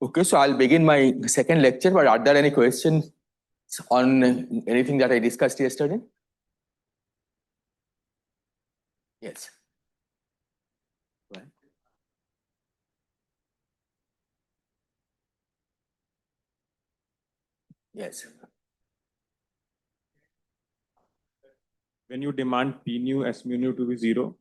Okay, so I'll begin my second lecture, but are there any questions on anything that I discussed yesterday? Yes. Go ahead. Yes. When you demand P nu, S mu nu to be 0,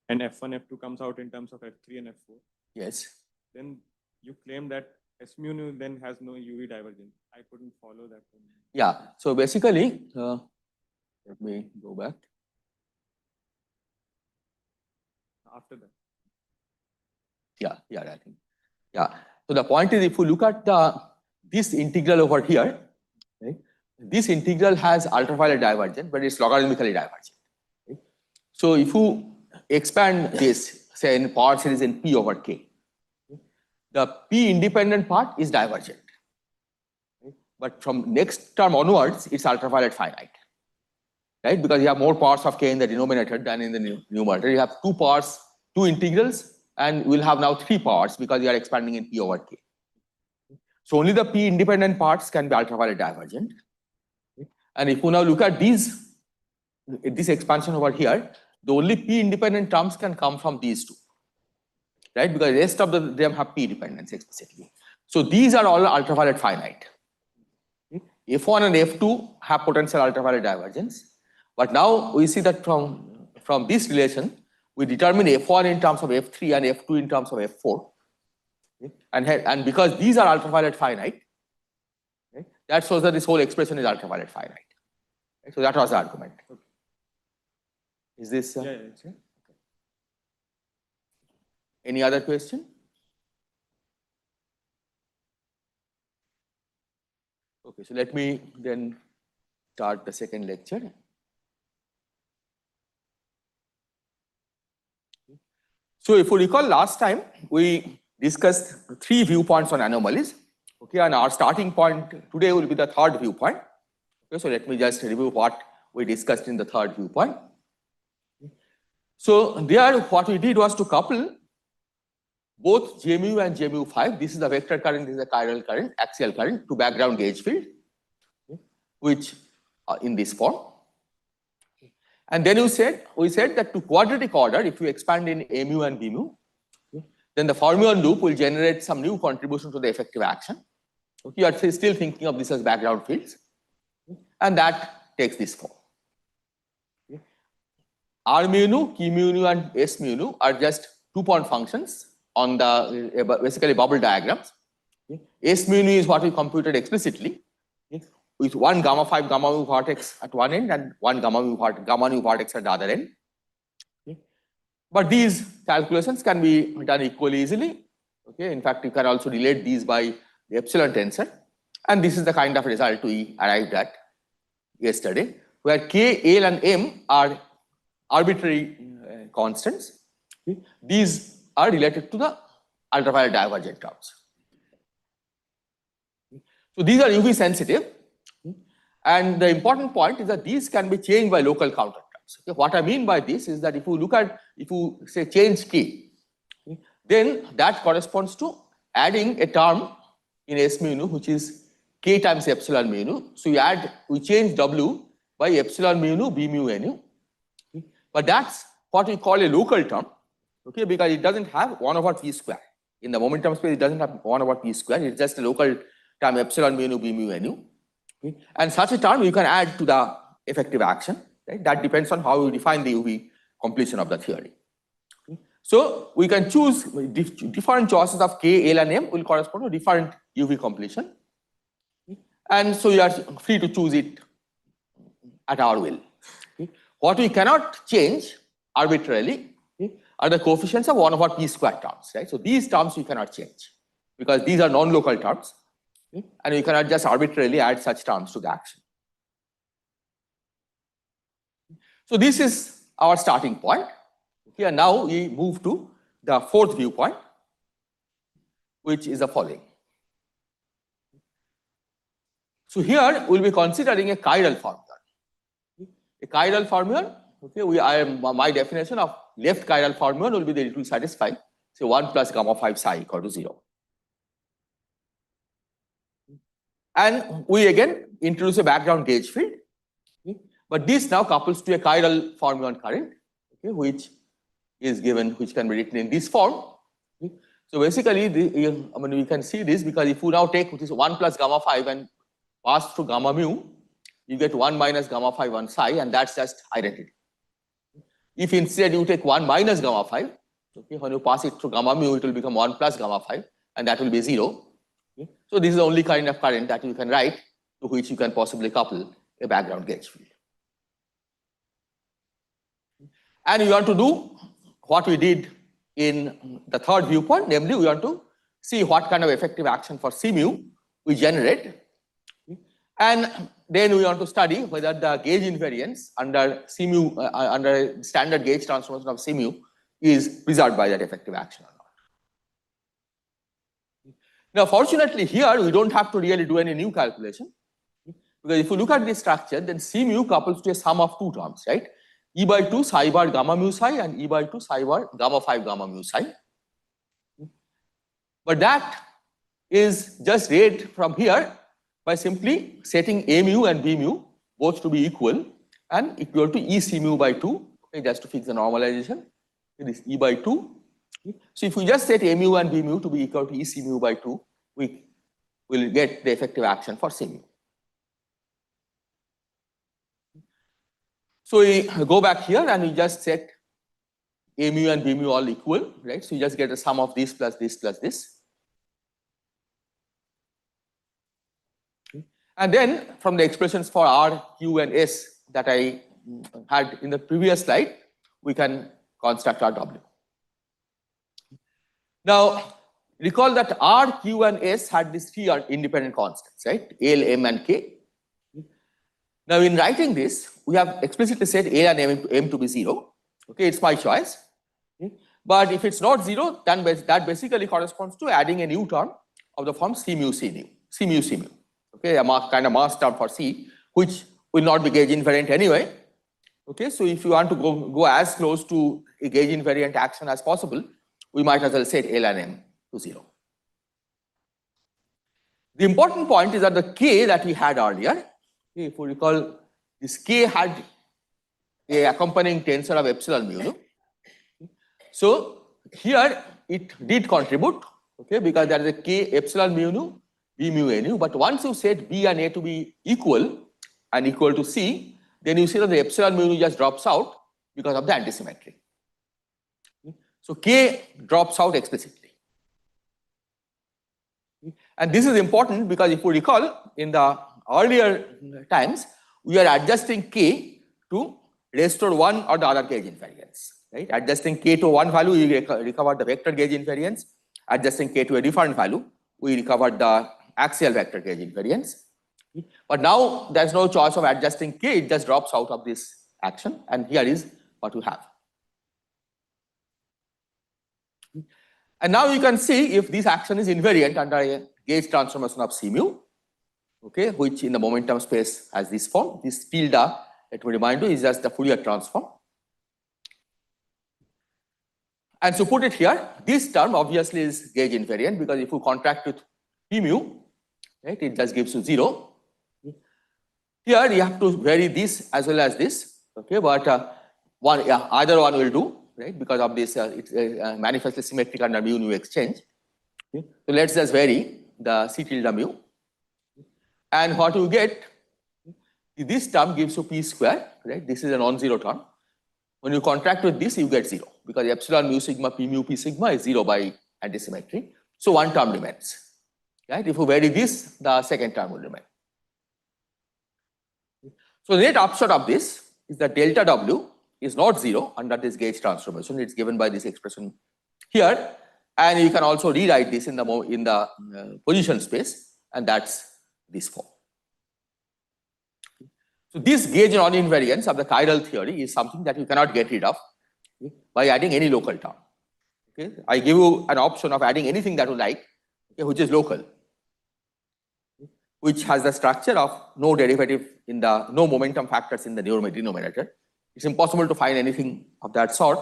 and F1, F2 comes out in terms of F3 and F4. Yes. Then you claim that S mu nu then has no UV divergence. I couldn't follow that one. Yeah. So basically, let me go back. After that. Yeah, I think. Yeah. So the point is, if you look at this integral over here, right, this integral has ultraviolet divergence, but it's logarithmically divergent. Right? So if you expand this, say in power series in P over K, the P independent part is divergent. Right? But from next term onwards, it's ultraviolet finite. Right? Because you have more parts of K in the denominator than in the numerator. You have two parts, two integrals, and we'll have now three parts because you are expanding in P over K. So only the P independent parts can be ultraviolet divergent. And if you now look at this expansion over here, the only P independent terms can come from these two. Right? Because the rest of them have P dependence explicitly. So these are all ultraviolet finite. F1 and F2 have potential ultraviolet divergence. But now we see that from this relation, we determine F1 in terms of F3 and F2 in terms of F4. And because these are ultraviolet finite, right, that shows that this whole expression is ultraviolet finite. Right? So that was the argument. Okay. Is this? Yeah. Okay. Any other question? Okay, so let me then start the second lecture. So if you recall, last time we discussed three viewpoints on anomalies. Okay, and our starting point today will be the third viewpoint. Okay, so let me just review what we discussed in the third viewpoint. So there, what we did was to couple both J mu and J mu 5. This is the vector current, this is the chiral current, axial current to background gauge field, which are in this form. And then we said that to quadratic order, if you expand in A mu and B mu, then the fermion loop will generate some new contribution to the effective action. Okay, you are still thinking of this as background fields, and that takes this form. R mu nu, Q mu nu, and S mu nu are just 2-point functions on the basically bubble diagrams. S mu nu is what we computed explicitly, with one gamma 5 gamma mu vortex at one end and one gamma nu vortex at the other end. But these calculations can be done equally easily. Okay, in fact, you can also relate these by the epsilon tensor, and this is the kind of result we arrived at yesterday, where K, L, and M are arbitrary constants. Okay. These are related to the ultraviolet divergent terms. So these are UV sensitive. And the important point is that these can be changed by local counter terms. Okay, what I mean by this is that if you say change K, then that corresponds to adding a term in S mu nu, which is K times epsilon mu nu. So we change W by epsilon mu nu, B mu nu. Okay, but that's what we call a local term, okay, because it doesn't have 1 over P square. In the momentum space, it doesn't have 1 over P square. It's just a local term epsilon mu nu, B mu nu. Okay. And such a term you can add to the effective action. Right? That depends on how you define the UV completion of the theory. Okay. So we can choose different choices of K, L, and M will correspond to different UV completion. Okay. And so you are free to choose it at our will. Okay. What we cannot change arbitrarily, okay, are the coefficients of 1 over P square terms. Right? So these terms we cannot change because these are non-local terms. And you cannot just arbitrarily add such terms to the action. So this is our starting point. Okay, and now we move to the fourth viewpoint, which is the following. So here we'll be considering a chiral formula. A chiral formula, okay, my definition of left chiral formula will be that it will satisfy, say 1 plus gamma 5 psi equal to 0. And we again introduce a background gauge field. Okay. But this now couples to a chiral fermion current, okay, which is given, which can be written in this form. Okay. So basically, we can see this because if you now take this 1 plus gamma phi and pass through gamma mu, you get 1 minus gamma phi 1 psi, and that's just identity. If instead you take 1 minus gamma phi, okay, when you pass it through gamma mu, it will become 1 plus gamma phi, and that will be 0. Okay. So this is the only kind of current that you can write to which you can possibly couple a background gauge field. And we want to do what we did in the third viewpoint, namely we want to see what kind of effective action for C mu we generate. And then we want to study whether the gauge invariance under C mu, under standard gauge transformation of C mu is preserved by that effective action or not. Now, fortunately here we don't have to really do any new calculation, because if you look at this structure, then C mu couples to a sum of two terms, right? E by 2 psi bar gamma mu psi and E by 2 psi bar gamma 5 gamma mu psi. But that is just read from here by simply setting A mu and B mu both to be equal and equal to E C mu by 2, okay, just to fix the normalization. It is E by 2. So if we just set A mu and B mu to be equal to E C mu by 2, we will get the effective action for C mu. So we go back here and we just set A mu and B mu all equal, right? So you just get the sum of this plus this plus this. And then from the expressions for R, Q, and S that I had in the previous slide, we can construct our W. Now, recall that R, Q, and S had these three independent constants, right? L, M, and K. Now, in writing this, we have explicitly said L and M to be 0. Okay, it's my choice. But if it's not 0, then that basically corresponds to adding a new term of the form C mu, C mu, C mu, C mu. Okay, a kind of mass term for C, which will not be gauge invariant anyway. Okay, so if you want to go as close to a gauge invariant action as possible, we might as well set L and M to 0. The important point is that the K that we had earlier, if you recall, this K had a accompanying tensor of epsilon mu. No? So here it did contribute, okay, because there is a K epsilon mu nu, B mu nu. But once you set B and A to be equal and equal to C, then you see that the epsilon mu nu just drops out because of the antisymmetry. So K drops out explicitly. And this is important because if you recall, in the earlier times, we are adjusting K to restore one or the other gauge invariance. Right? Adjusting K to one value, we recover the vector gauge invariance. Adjusting K to a different value, we recover the axial vector gauge invariance. But now there's no choice of adjusting K, it just drops out of this action, and here is what we have. And now you can see if this action is invariant under a gauge transformation of C mu, okay, which in the momentum space has this form. This tilde, let me remind you, is just the Fourier transform. And to put it here, this term obviously is gauge invariant because if you contract with P mu, right, it just gives you 0. Here you have to vary this as well as this, okay, but either one will do, right, because of this it's manifestly symmetric under mu nu exchange. Okay. So let's just vary the C tilde mu, and what you get, this term gives you P square, right, this is a non-zero term. When you contract with this, you get 0 because epsilon mu sigma P mu P sigma is 0 by antisymmetry. So one term remains, right? If you vary this, the second term will remain. So the net upshot of this is that delta W is not 0 under this gauge transformation. It's given by this expression here, and you can also rewrite this in the position space, and that's this form. So this gauge non-invariance of the chiral theory is something that you cannot get rid of, okay, by adding any local term. Okay, I give you an option of adding anything that you like, okay, which is local, which has the structure of no derivative in the no momentum factors in the denominator. It's impossible to find anything of that sort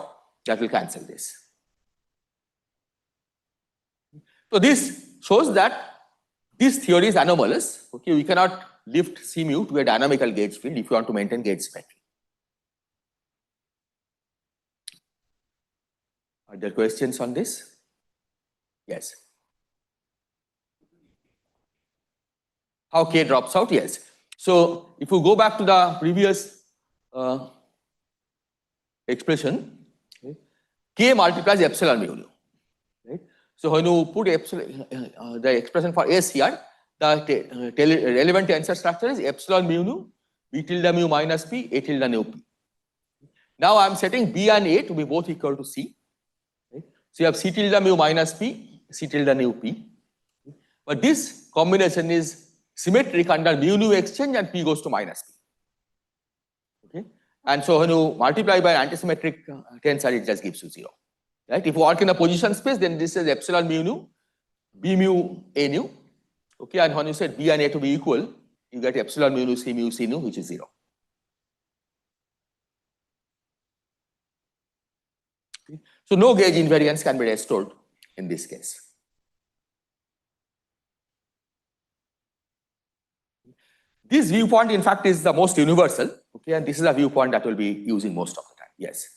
that will cancel this. So this shows that this theory is anomalous. Okay, we cannot lift C mu to a dynamical gauge field if you want to maintain gauge symmetry. Are there questions on this? Yes. How K drops out? Yes. So if you go back to the previous expression, okay, K multiplies epsilon mu nu. Right? So when you put epsilon, the expression for S here, the relevant tensor structure is epsilon mu nu, B tilde mu minus P, A tilde nu P. Now I am setting B and A to be both equal to C. Right? So you have C tilde mu minus P, C tilde nu P. But this combination is symmetric under mu nu exchange and P goes to minus P. Okay? And so when you multiply by an antisymmetric tensor, it just gives you 0. Right? If you work in a position space, then this is epsilon mu nu, B mu, A nu. Okay, and when you set B and A to be equal, you get epsilon mu nu, C nu, which is 0. Okay. So no gauge invariance can be restored in this case. This viewpoint, in fact, is the most universal. Okay, and this is a viewpoint that will be using most of the time. Yes.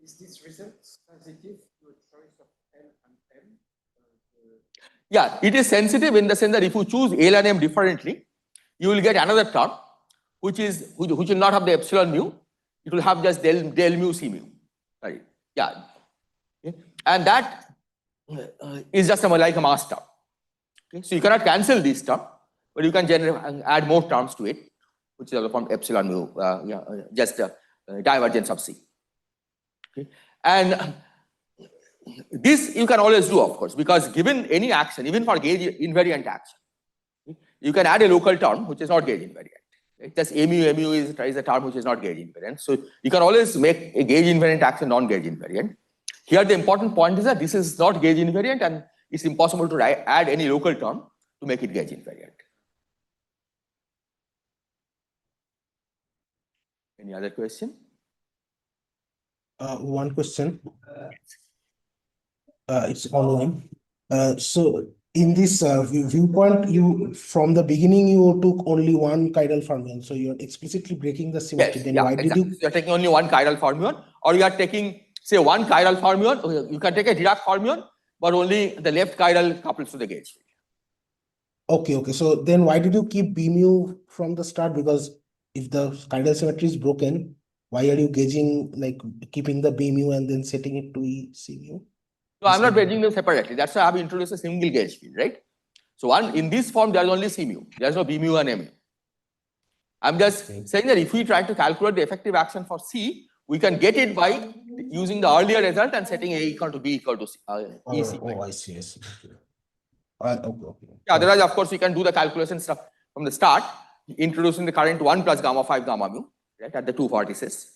Is this result sensitive to a choice of L and M? Yeah, it is sensitive in the sense that if you choose L and M differently, you will get another term which will not have the epsilon mu. It will have just del mu C mu. Right? Yeah. Okay. And that is just like a mass term. Okay. So you cannot cancel this term, but you can add more terms to it, which is from epsilon mu, just divergence of C. Okay. And this you can always do, of course, because given any action, even for gauge invariant action, you can add a local term which is not gauge invariant. Right? Just mu is a term which is not gauge invariant. So you can always make a gauge invariant action non-gauge invariant. Here the important point is that this is not gauge invariant and it's impossible to add any local term to make it gauge invariant. Any other question? One question. It's online. So in this viewpoint, you from the beginning you took only one chiral fermion, so you're explicitly breaking the symmetry. Yes, then yeah, why exactly. did you? You're taking only one chiral fermion, or you are taking, say, one chiral fermion. You can take a Dirac fermion, but only the left chiral couples to the gauge field. Okay. So then why did you keep B mu from the start? Because if the chiral symmetry is broken, why are you gauging, like keeping the B mu and then setting it to E C mu? So I'm not gauging them separately. That's why I've introduced a single gauge field, right? So in this form, there's only C mu. There's no B mu and M mu. I'm just saying that if we try to calculate the effective action for C, we can get it by using the earlier result and setting A equal to B equal to C, EC. I see. Okay. Yeah, otherwise, of course, we can do the calculation stuff from the start, introducing the current 1 plus gamma 5 gamma mu, right, at the two vertices.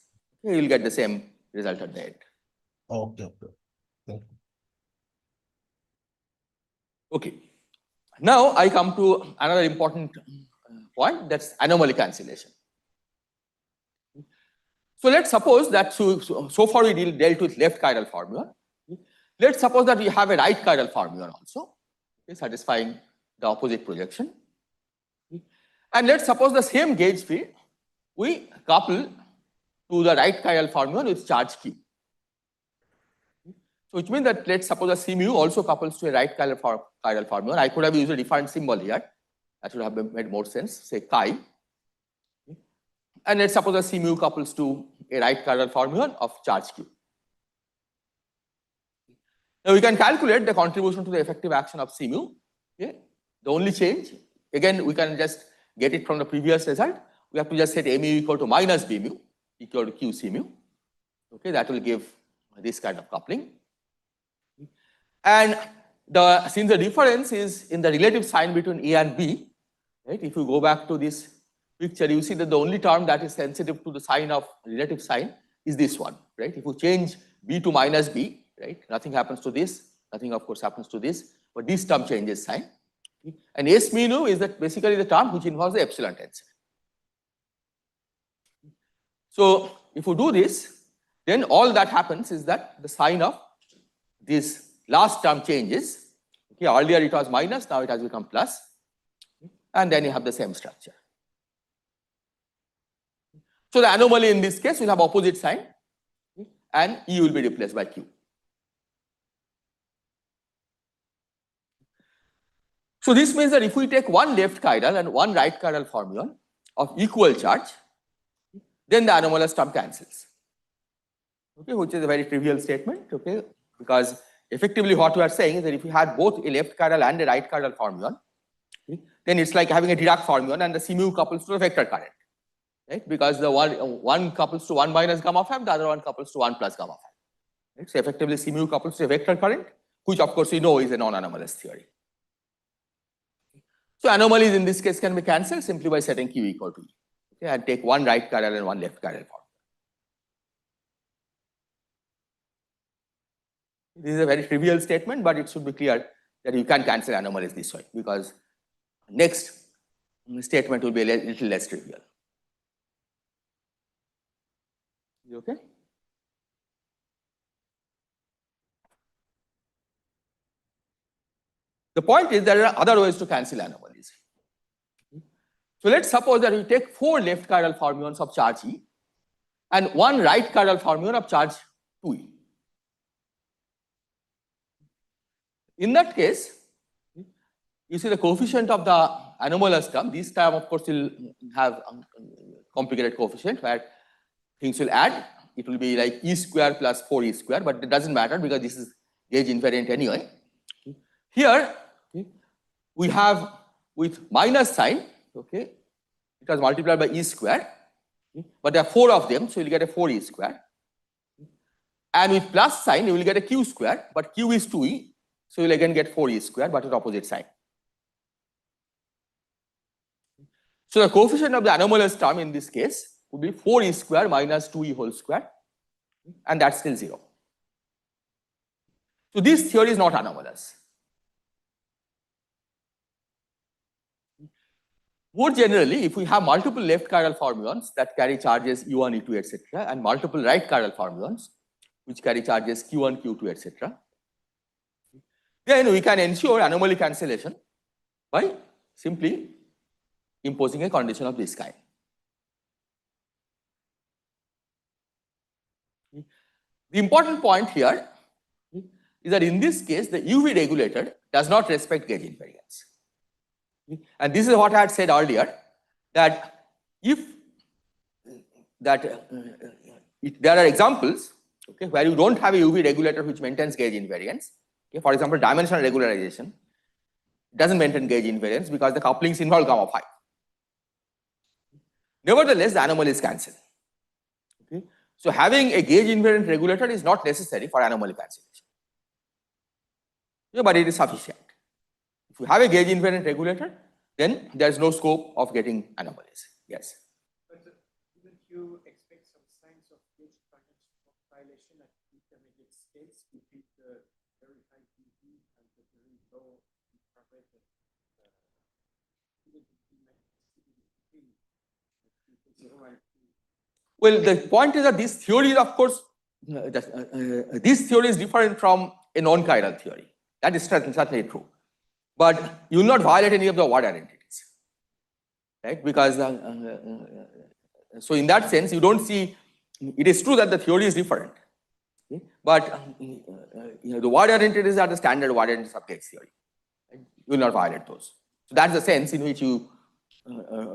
Okay, you'll get the same result at the end. Okay. Thank you. Okay. Now I come to another important point, that's anomaly cancellation. So let's suppose that so far we dealt with left chiral fermion. Let's suppose that we have a right chiral fermion also, okay, satisfying the opposite projection. And let's suppose the same gauge field we couple to the right chiral fermion with charge Q. So which means that let's suppose a C mu also couples to a right chiral fermion. I could have used a different symbol here. That would have made more sense, say chi. And let's suppose a C mu couples to a right chiral fermion of charge Q. Now we can calculate the contribution to the effective action of C mu. Okay. The only change, again, we can just get it from the previous result. We have to just set mu equal to minus B mu equal to Q C mu. Okay, that will give this kind of coupling. And since the difference is in the relative sign between A and B, right? If you go back to this picture, you see that the only term that is sensitive to the sign of relative sign is this one, right? If you change B to minus B, right? Nothing happens to this. Nothing, of course, happens to this. But this term changes sign. Okay? And S mu nu is that basically the term which involves the epsilon tensor. So if you do this, then all that happens is that the sign of this last term changes. Okay, earlier it was minus, now it has become plus. and then you have the same structure. So the anomaly in this case will have opposite sign, and E will be replaced by Q. So this means that if we take one left chiral and one right chiral fermion of equal charge, then the anomalous term cancels. Okay, which is a very trivial statement, okay, because effectively what we are saying is that if you had both a left chiral and a right chiral fermion, okay, then it's like having a Dirac fermion and the C mu couples to the vector current, right? Because the one couples to 1 minus gamma phi, the other one couples to 1 plus gamma phi. Right? So effectively C mu couples to a vector current, which of course we know is a non-anomalous theory. So anomalies in this case can be cancelled simply by setting Q equal to E, okay, and take one right chiral and one left chiral form. This is a very trivial statement, but it should be clear that you can cancel anomalies this way, because next statement will be a little less trivial. Okay? The point is there are other ways to cancel anomalies. So let's suppose that we take 4 left chiral fermions of charge E and 1 right chiral fermion of charge 2E. In that case, you see the coefficient of the anomalous term. This term, of course, will have complicated coefficient where things will add. It will be like E square plus 4E square, but it doesn't matter because this is gauge invariant anyway. Here, we have with minus sign, okay, it was multiplied by E square, but there are 4 of them, so you will get a 4E square. And with plus sign, you will get a Q square, but Q is 2E, so you will again get 4E square, but with opposite sign. So the coefficient of the anomalous term in this case would be 4E square minus 2E whole square, and that's still 0. So this theory is not anomalous. More generally, if we have multiple left chiral fermions that carry charges E1, E2, etc., and multiple right chiral fermions which carry charges Q1, Q2, etc., then we can ensure anomaly cancellation by simply imposing a condition of this kind. The important point here is that in this case, the UV regulator does not respect gauge invariance. And this is what I had said earlier, that if there are examples, okay, where you don't have a UV regulator which maintains gauge invariance. Okay, for example, dimensional regularization doesn't maintain gauge invariance because the couplings involve gamma phi. Nevertheless, the anomaly is cancelled. Okay, so having a gauge invariant regulator is not necessary for anomaly cancellation. Yeah, but it is sufficient. If you have a gauge invariant regulator, then there is no scope of getting anomalies. Yes. But wouldn't you expect some signs of gauge violation at intermediate states between the very high PV and the very low infrared? Well, the point is that this theory is, of course, this theory is different from a non-chiral theory. That is certainly true. But you will not violate any of the word identities, right? Because, so in that sense, you don't see, it is true that the theory is different, okay? But the word identities are the standard word identities of gauge theory. Right? You will not violate those. So that's the sense in which you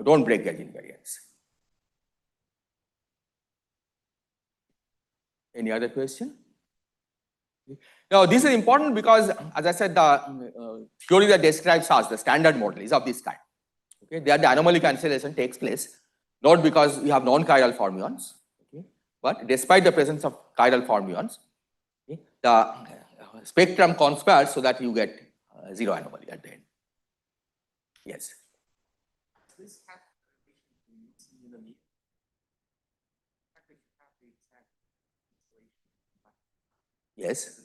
don't break gauge invariance. Any other question? Now, this is important because, as I said, the theory that describes us, the standard model, is of this kind. Okay, there the anomaly cancellation takes place not because we have non-chiral fermions, okay, but despite the presence of chiral fermions, okay, the spectrum conspires so that you get zero anomaly at the end. Yes. This has in the mean. Yes.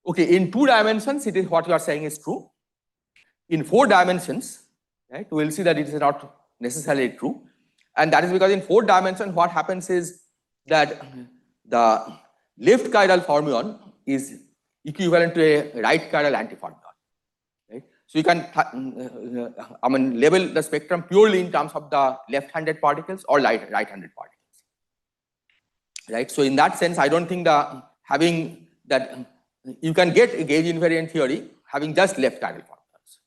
Okay, in 2 dimensions, it is what you are saying is true. In 4 dimensions, right, we will see that it is not necessarily true. And that is because in 4th dimension, what happens is that the left chiral fermion is equivalent to a right chiral antifermion. Right? So you can label the spectrum purely in terms of the left-handed particles or right-handed particles. Right? So in that sense, I don't think the having that you can get a gauge invariant theory having just left chiral formulas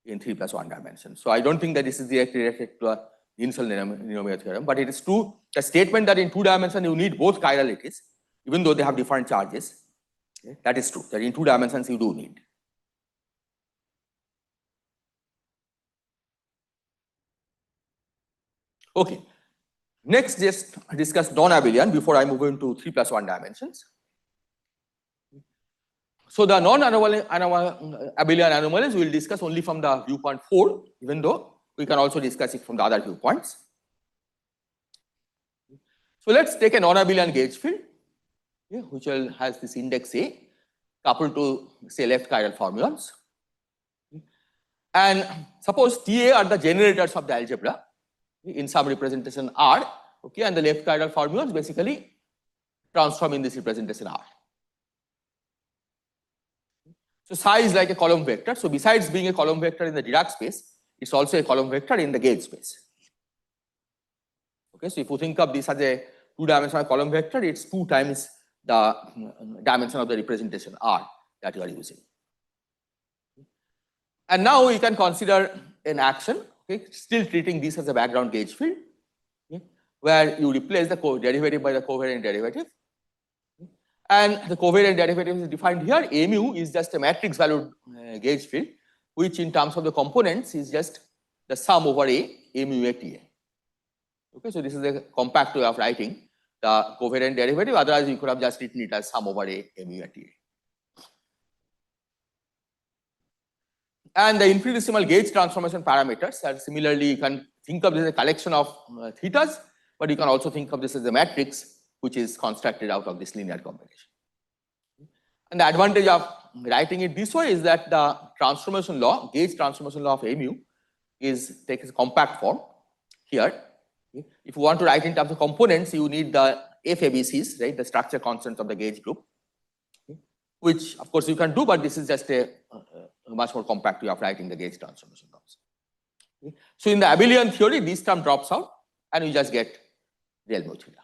in 3+1 dimension. So I don't think that this is directly related to a Insull-Niemeyer theorem, but it is true the statement that in 2 dimensions you need both chiralities, even though they have different charges. Okay? That is true. That in 2 dimensions you do need. Okay. Next, just discuss non-abelian before I move into 3+1 dimensions. So the non-abelian anomalies we will discuss only from the viewpoint 4, even though we can also discuss it from the other viewpoints. So let's take a non-abelian gauge field, which has this index A coupled to say left chiral fermions. And suppose TA are the generators of the algebra in some representation R, okay, and the left chiral fermions basically transform in this representation R. So psi is like a column vector. So besides being a column vector in the Dirac space, it's also a column vector in the gauge space. Okay, so if you think of this as a 2-dimensional column vector, it's 2 times the dimension of the representation R that you are using. And now we can consider an action, okay, still treating this as a background gauge field, okay, where you replace the derivative by the covariant derivative. And the covariant derivative is defined here. A mu is just a matrix valued gauge field, which in terms of the components is just the sum over A mu A TA. Okay, so this is a compact way of writing the covariant derivative. Otherwise, you could have just written it as sum over A mu A TA. And the infinitesimal gauge transformation parameters are similarly, you can think of this as a collection of thetas, but you can also think of this as a matrix which is constructed out of this linear combination. And the advantage of writing it this way is that the transformation law, gauge transformation law of A mu takes a compact form here. If you want to write in terms of components, you need the FABCs, right, the structure constants of the gauge group, which of course you can do, but this is just a much more compact way of writing the gauge transformation laws. So in the abelian theory, this term drops out and you just get real mu theta.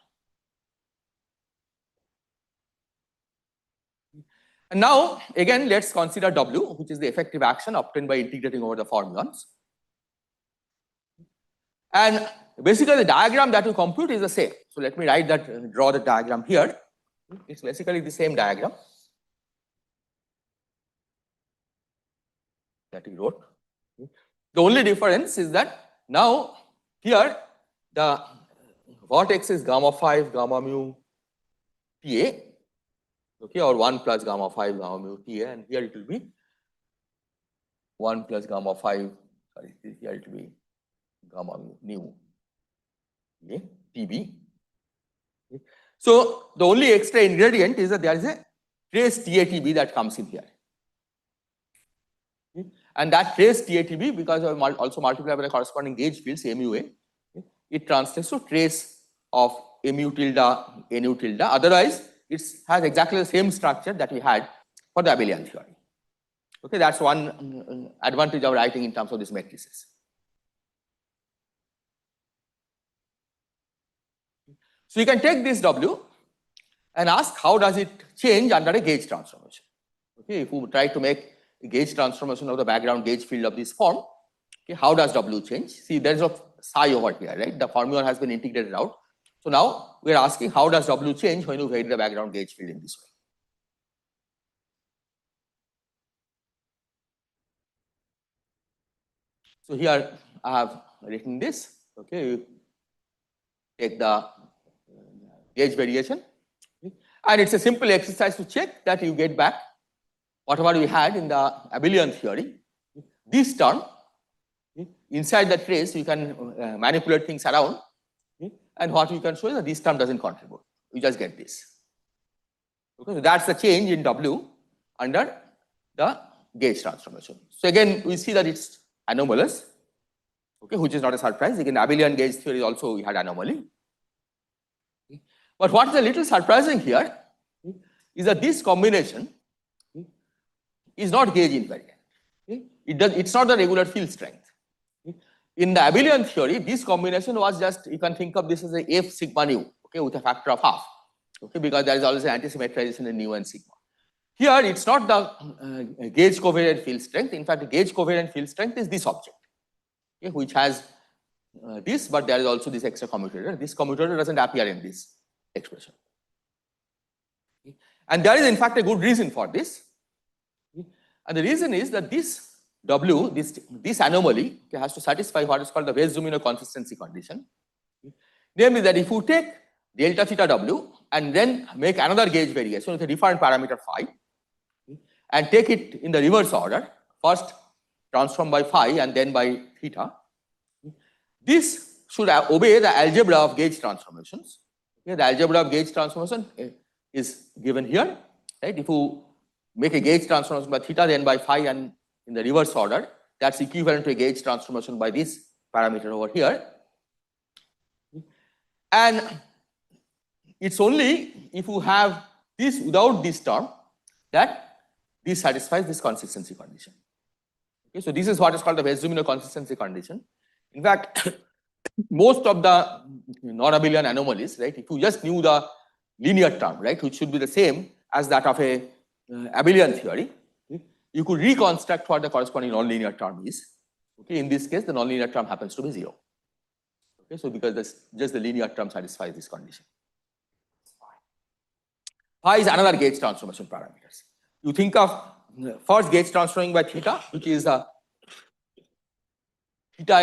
And now again, let's consider W, which is the effective action obtained by integrating over the fermions. And basically the diagram that you compute is the same. So let me write that, draw the diagram here. It's basically the same diagram that we wrote. The only difference is that now here the vortex is gamma 5 gamma mu TA, okay, or 1 plus gamma 5 gamma mu TA, and here it will be 1 plus gamma 5, sorry, here it will be gamma mu TA, TB. Okay. So the only extra ingredient is that there is a trace TATB that comes in here. Okay. And that trace TATB, because I also multiply by the corresponding gauge fields MUA, okay, it translates to trace of mu tilde, nu tilde. Otherwise, it has exactly the same structure that we had for the abelian theory. Okay, that's one advantage of writing in terms of these matrices. So you can take this W and ask how does it change under a gauge transformation. Okay, if you try to make a gauge transformation of the background gauge field of this form, okay, how does W change? See, there is a psi over here, right? The fermion has been integrated out. So now we are asking how does W change when you vary the background gauge field in this way. So here I have written this, okay, you take the gauge variation, okay, and it's a simple exercise to check that you get back whatever we had in the abelian theory. This term, okay, inside the trace you can manipulate things around, okay, and what you can show is that this term doesn't contribute. You just get this. Okay, so that's the change in W under the gauge transformation. So again, we see that it's anomalous. okay, which is not a surprise. Again, abelian gauge theory also we had anomaly. But what is a little surprising here is that this combination is not gauge invariant. It's not the regular field strength. In the abelian theory, this combination was just, you can think of this as a f sigma nu, okay, with a factor of half, okay, because there is always an anti-symmetrization in nu and sigma. Here, it's not the gauge covariant field strength. In fact, the gauge covariant field strength is this object, okay, which has this, but there is also this extra commutator. This commutator doesn't appear in this expression. And there is, in fact, a good reason for this. And the reason is that this W, this anomaly, okay, has to satisfy what is called the Weiss-Zumino consistency condition. Namely, that if you take delta theta W and then make another gauge variation with a different parameter phi, and take it in the reverse order, first transform by phi and then by theta, this should obey the algebra of gauge transformations. Okay, the algebra of gauge transformation is given here, right? If you make a gauge transformation by theta then by phi and in the reverse order, that's equivalent to a gauge transformation by this parameter over here. And it's only if you have this without this term that this satisfies this consistency condition. Okay, so this is what is called the Weiss-Zumino consistency condition. In fact, most of the non-abelian anomalies, right, if you just knew the linear term, right, which should be the same as that of a abelian theory, you could reconstruct what the corresponding nonlinear term is. Okay, in this case, the nonlinear term happens to be 0. Okay, so because just the linear term satisfies this condition. Phi is another gauge transformation parameters. You think of first gauge transforming by theta, which is theta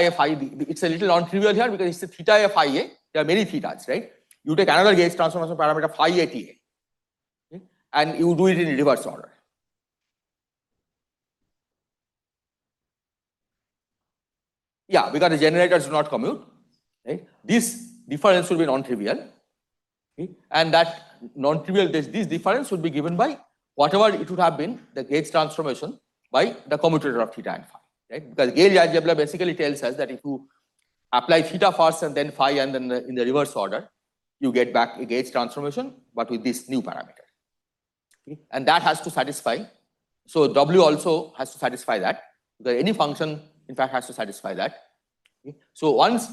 a phi. It's a little non-trivial here because it's a theta a phi a. There are many thetas, right? You take another gauge transformation parameter phi a ta, okay, and you do it in reverse order. Yeah, because the generators do not commute, right? This difference should be non-trivial, okay? And that non-trivial, this difference should be given by whatever it would have been the gauge transformation by the commutator of theta and phi, right? Because gauge algebra basically tells us that if you apply theta first and then phi and then in the reverse order, you get back a gauge transformation, but with this new parameter, okay? And that has to satisfy. So W also has to satisfy that, because any function in fact has to satisfy that. Okay? So once,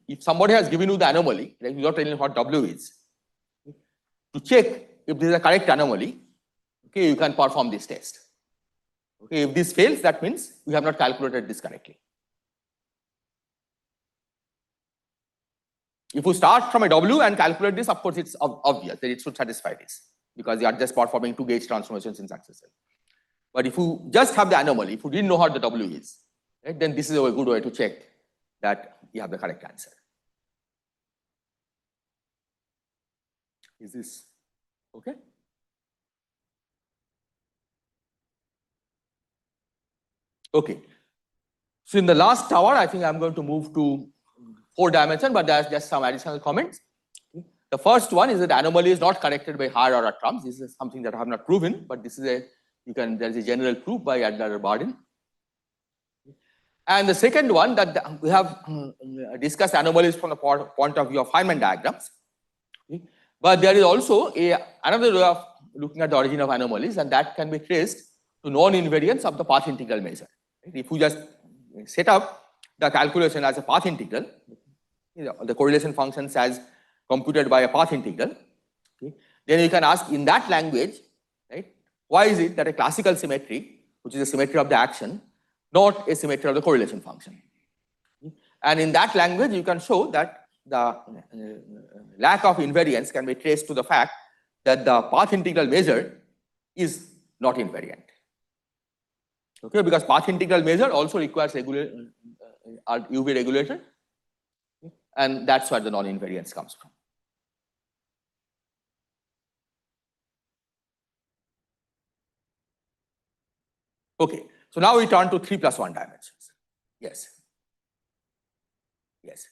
if somebody has given you the anomaly, like without telling you what W is, okay, to check if this is a correct anomaly, okay, you can perform this test. Okay, if this fails, that means we have not calculated this correctly. If you start from a W and calculate this, of course, it's obvious that it should satisfy this, because you are just performing two gauge transformations in succession. But if you just have the anomaly, if you didn't know what the W is, right, then this is a good way to check that you have the correct answer. Is this okay? Okay. So in the last hour, I think I'm going to move to 4 dimension, but there's just some additional comments. The first one is that anomaly is not corrected by higher order terms. This is something that I have not proven, but this is there is a general proof by Adler-Bardin. And the second one, that we have discussed anomalies from the point of view of Feynman diagrams. Okay. But there is also another way of looking at the origin of anomalies, and that can be traced to non-invariance of the path integral measure. Right. If you just set up the calculation as a path integral, the correlation functions as computed by a path integral, okay, then you can ask in that language, right, why is it that a classical symmetry, which is a symmetry of the action, not a symmetry of the correlation function? And in that language, you can show that the lack of invariance can be traced to the fact that the path integral measure is not invariant. Okay, because path integral measure also requires UV regulator, and that's where the non-invariance comes from. Okay, so now we turn to 3 + 1 dimensions. Yes. Yes.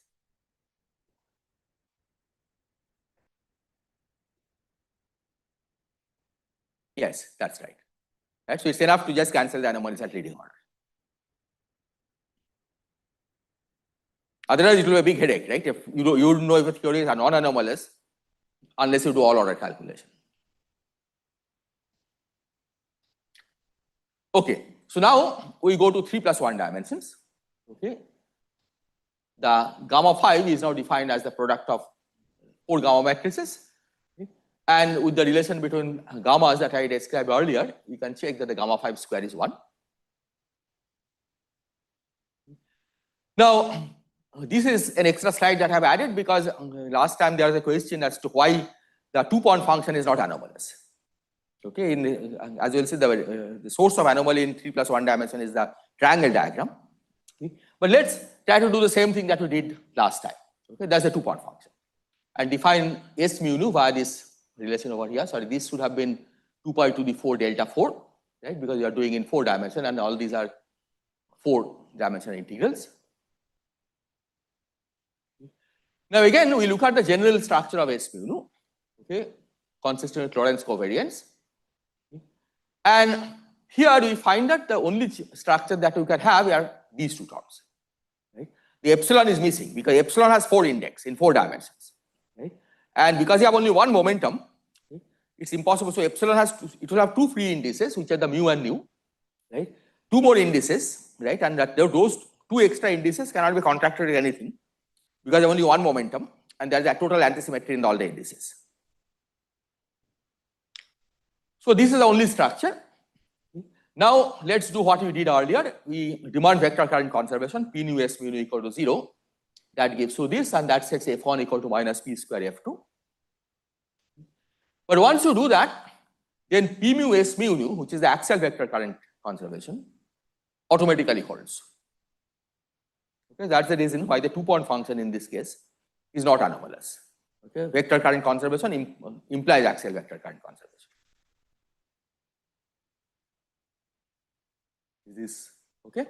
Yes, that's right. Right, so it's enough to just cancel the anomalies at leading order. Otherwise, it will be a big headache, right? If you don't know if the theories are non-anomalous unless you do all order calculation. Okay, so now we go to 3 plus 1 dimensions. Okay, the gamma 5 is now defined as the product of 4 gamma matrices. Okay? And with the relation between gammas that I described earlier, you can check that the gamma 5 square is 1. Now, this is an extra slide that I have added because last time there was a question as to why the 2-point function is not anomalous. Okay, as you will see, the source of anomaly in 3 plus 1 dimension is the triangle diagram. Okay? But let's try to do the same thing that we did last time. Okay, that's a 2-point function. And define S mu nu via this relation over here. Sorry, this should have been 2 pi to the 4 delta 4, right? Because you are doing in 4 dimension and all these are 4 dimensional integrals. Now again, we look at the general structure of S mu nu, okay, consistent with Lorentz covariance. And here we find that the only structure that we can have are these two terms. Right? The epsilon is missing because epsilon has 4 index in 4 dimensions. Right? And because you have only one momentum, it's impossible. So epsilon it will have 2 free indices, which are the mu and nu, right? 2 more indices, right? And that those 2 extra indices cannot be contracted with anything because there is only one momentum, and there is a total antisymmetry in all the indices. So this is the only structure. Now let's do what we did earlier. We demand vector current conservation, P nu S mu nu equal to 0. That gives you this, and that sets F1 equal to minus P square F2. But once you do that, then P mu S mu nu, which is the axial vector current conservation, automatically holds. Okay, that's the reason why the 2-point function in this case is not anomalous. Okay, vector current conservation implies axial vector current conservation. Is this okay?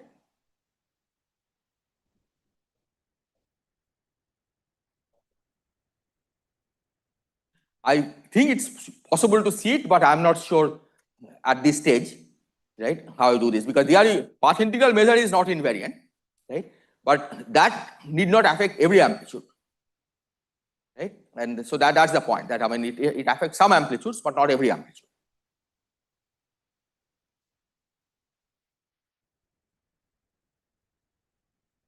I think it's possible to see it, but I'm not sure at this stage, right, how you do this, because the path integral measure is not invariant, right? But that need not affect every amplitude, right? And so that's the point, that I mean it affects some amplitudes, but not every amplitude.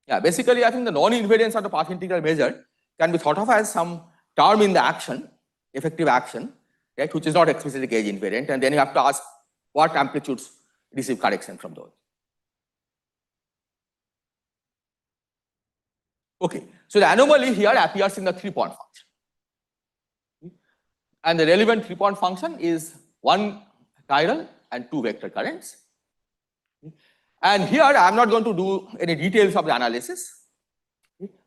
Yeah, basically I think the non-invariance of the path integral measure can be thought of as some term in the action, effective action, right, which is not explicitly gauge invariant, and then you have to ask what amplitudes receive correction from those. Okay, so the anomaly here appears in the 3-point function. And the relevant 3-point function is 1 chiral and 2 vector currents. And here I am not going to do any details of the analysis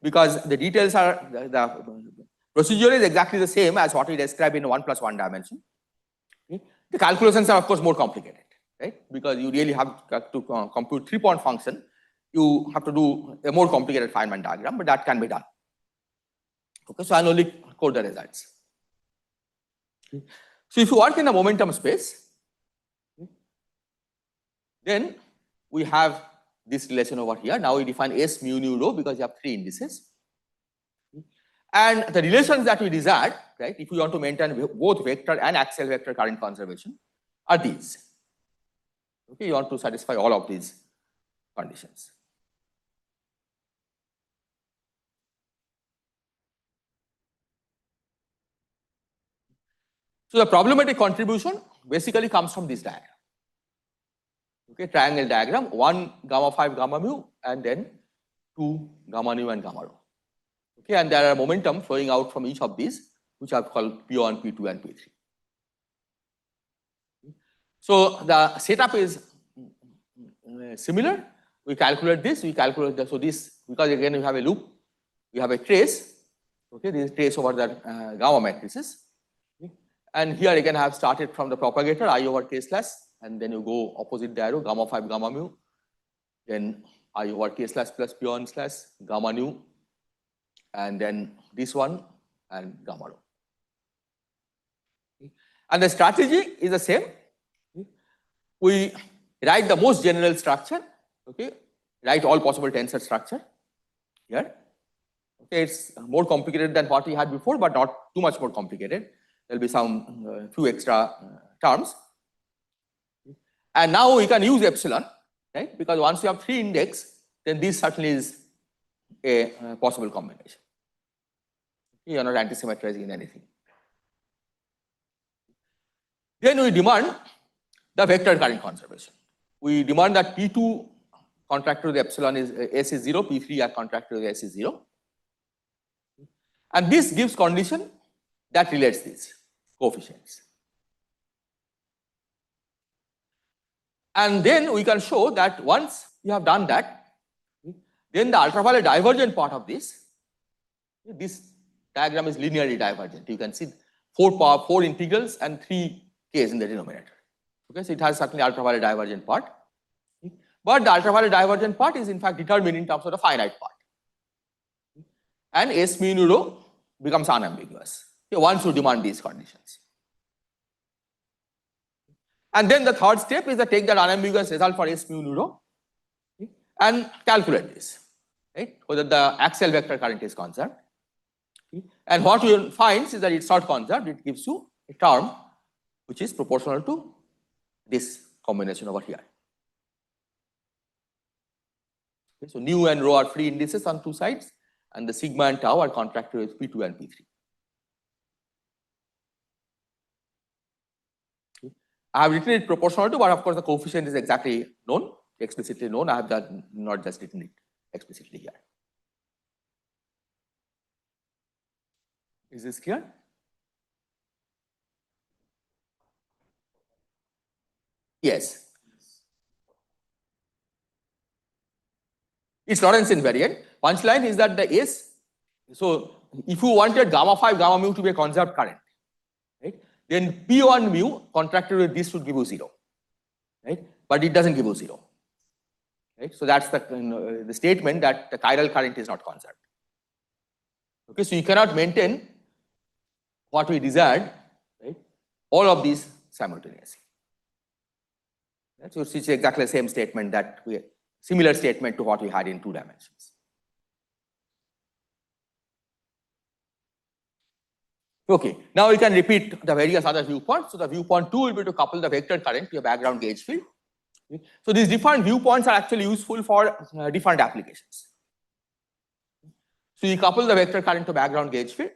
because the details are, the procedure is exactly the same as what we described in 1 plus 1 dimension. The calculations are of course more complicated, right? Because you really have to compute 3-point function. You have to do a more complicated Feynman diagram, but that can be done. Okay, so I'll only code the results. So if you work in a momentum space, then we have this relation over here. Now we define S mu nu rho because you have 3 indices. And the relations that we desired, right, if we want to maintain both vector and axial vector current conservation, are these. Okay, you want to satisfy all of these conditions. So the problematic contribution basically comes from this diagram. Okay, triangle diagram, 1 gamma 5 gamma mu and then 2 gamma nu and gamma rho. Okay, and there are momentum flowing out from each of these, which are called P1, P2 and P3. So the setup is similar. We calculate this, so this, because again we have a loop, we have a trace, okay, this is trace over the gamma matrices. And here again I have started from the propagator I over k slash, and then you go opposite the arrow, gamma 5 gamma mu, then I over k slash plus p1 slash gamma nu, and then this one and gamma rho. And the strategy is the same. We write the most general structure, okay, write all possible tensor structure here, Okay, it's more complicated than what we had before, but not too much more complicated. There'll be some few extra terms. And now we can use epsilon, right? Because once you have 3 index, then this certainly is a possible combination. You are not anti-symmetrizing in anything. Then we demand the vector current conservation. We demand that P2 contracted with epsilon is S is 0, P3 contracted with S is 0. And this gives condition that relates these coefficients. And then we can show that once you have done that, then the ultraviolet divergent part of this diagram is linearly divergent. You can see 4 integrals and 3 k's in the denominator. Okay, so it has certainly ultraviolet divergent part. But the ultraviolet divergent part is in fact determined in terms of the finite part. And S mu nu rho becomes unambiguous. Okay, once you demand these conditions. And then the third step is to take that unambiguous result for S mu nu rho and calculate this, right? Whether the axial vector current is conserved. And what you find is that it's not conserved, it gives you a term which is proportional to this combination over here. Okay, so nu and rho are free indices on 2 sides, and the sigma and tau are contracted with P2 and P3. Okay. I have written it proportional to, but of course the coefficient is exactly known, explicitly known. I have not just written it explicitly here. Is this clear? Yes. It's Lorentz invariant. Punchline is that the S, so if you wanted gamma 5, gamma mu to be a conserved current, right, then P1 mu contracted with this should give you 0, right? But it doesn't give you 0. Right? So that's the statement that the chiral current is not conserved. Okay, so you cannot maintain what we desired, right? All of these simultaneously. Right? So it's exactly the same statement that similar statement to what we had in 2 dimensions. Okay, now we can repeat the various other viewpoints. So the viewpoint 2 will be to couple the vector current to a background gauge field. Okay. So these different viewpoints are actually useful for different applications. So you couple the vector current to background gauge field,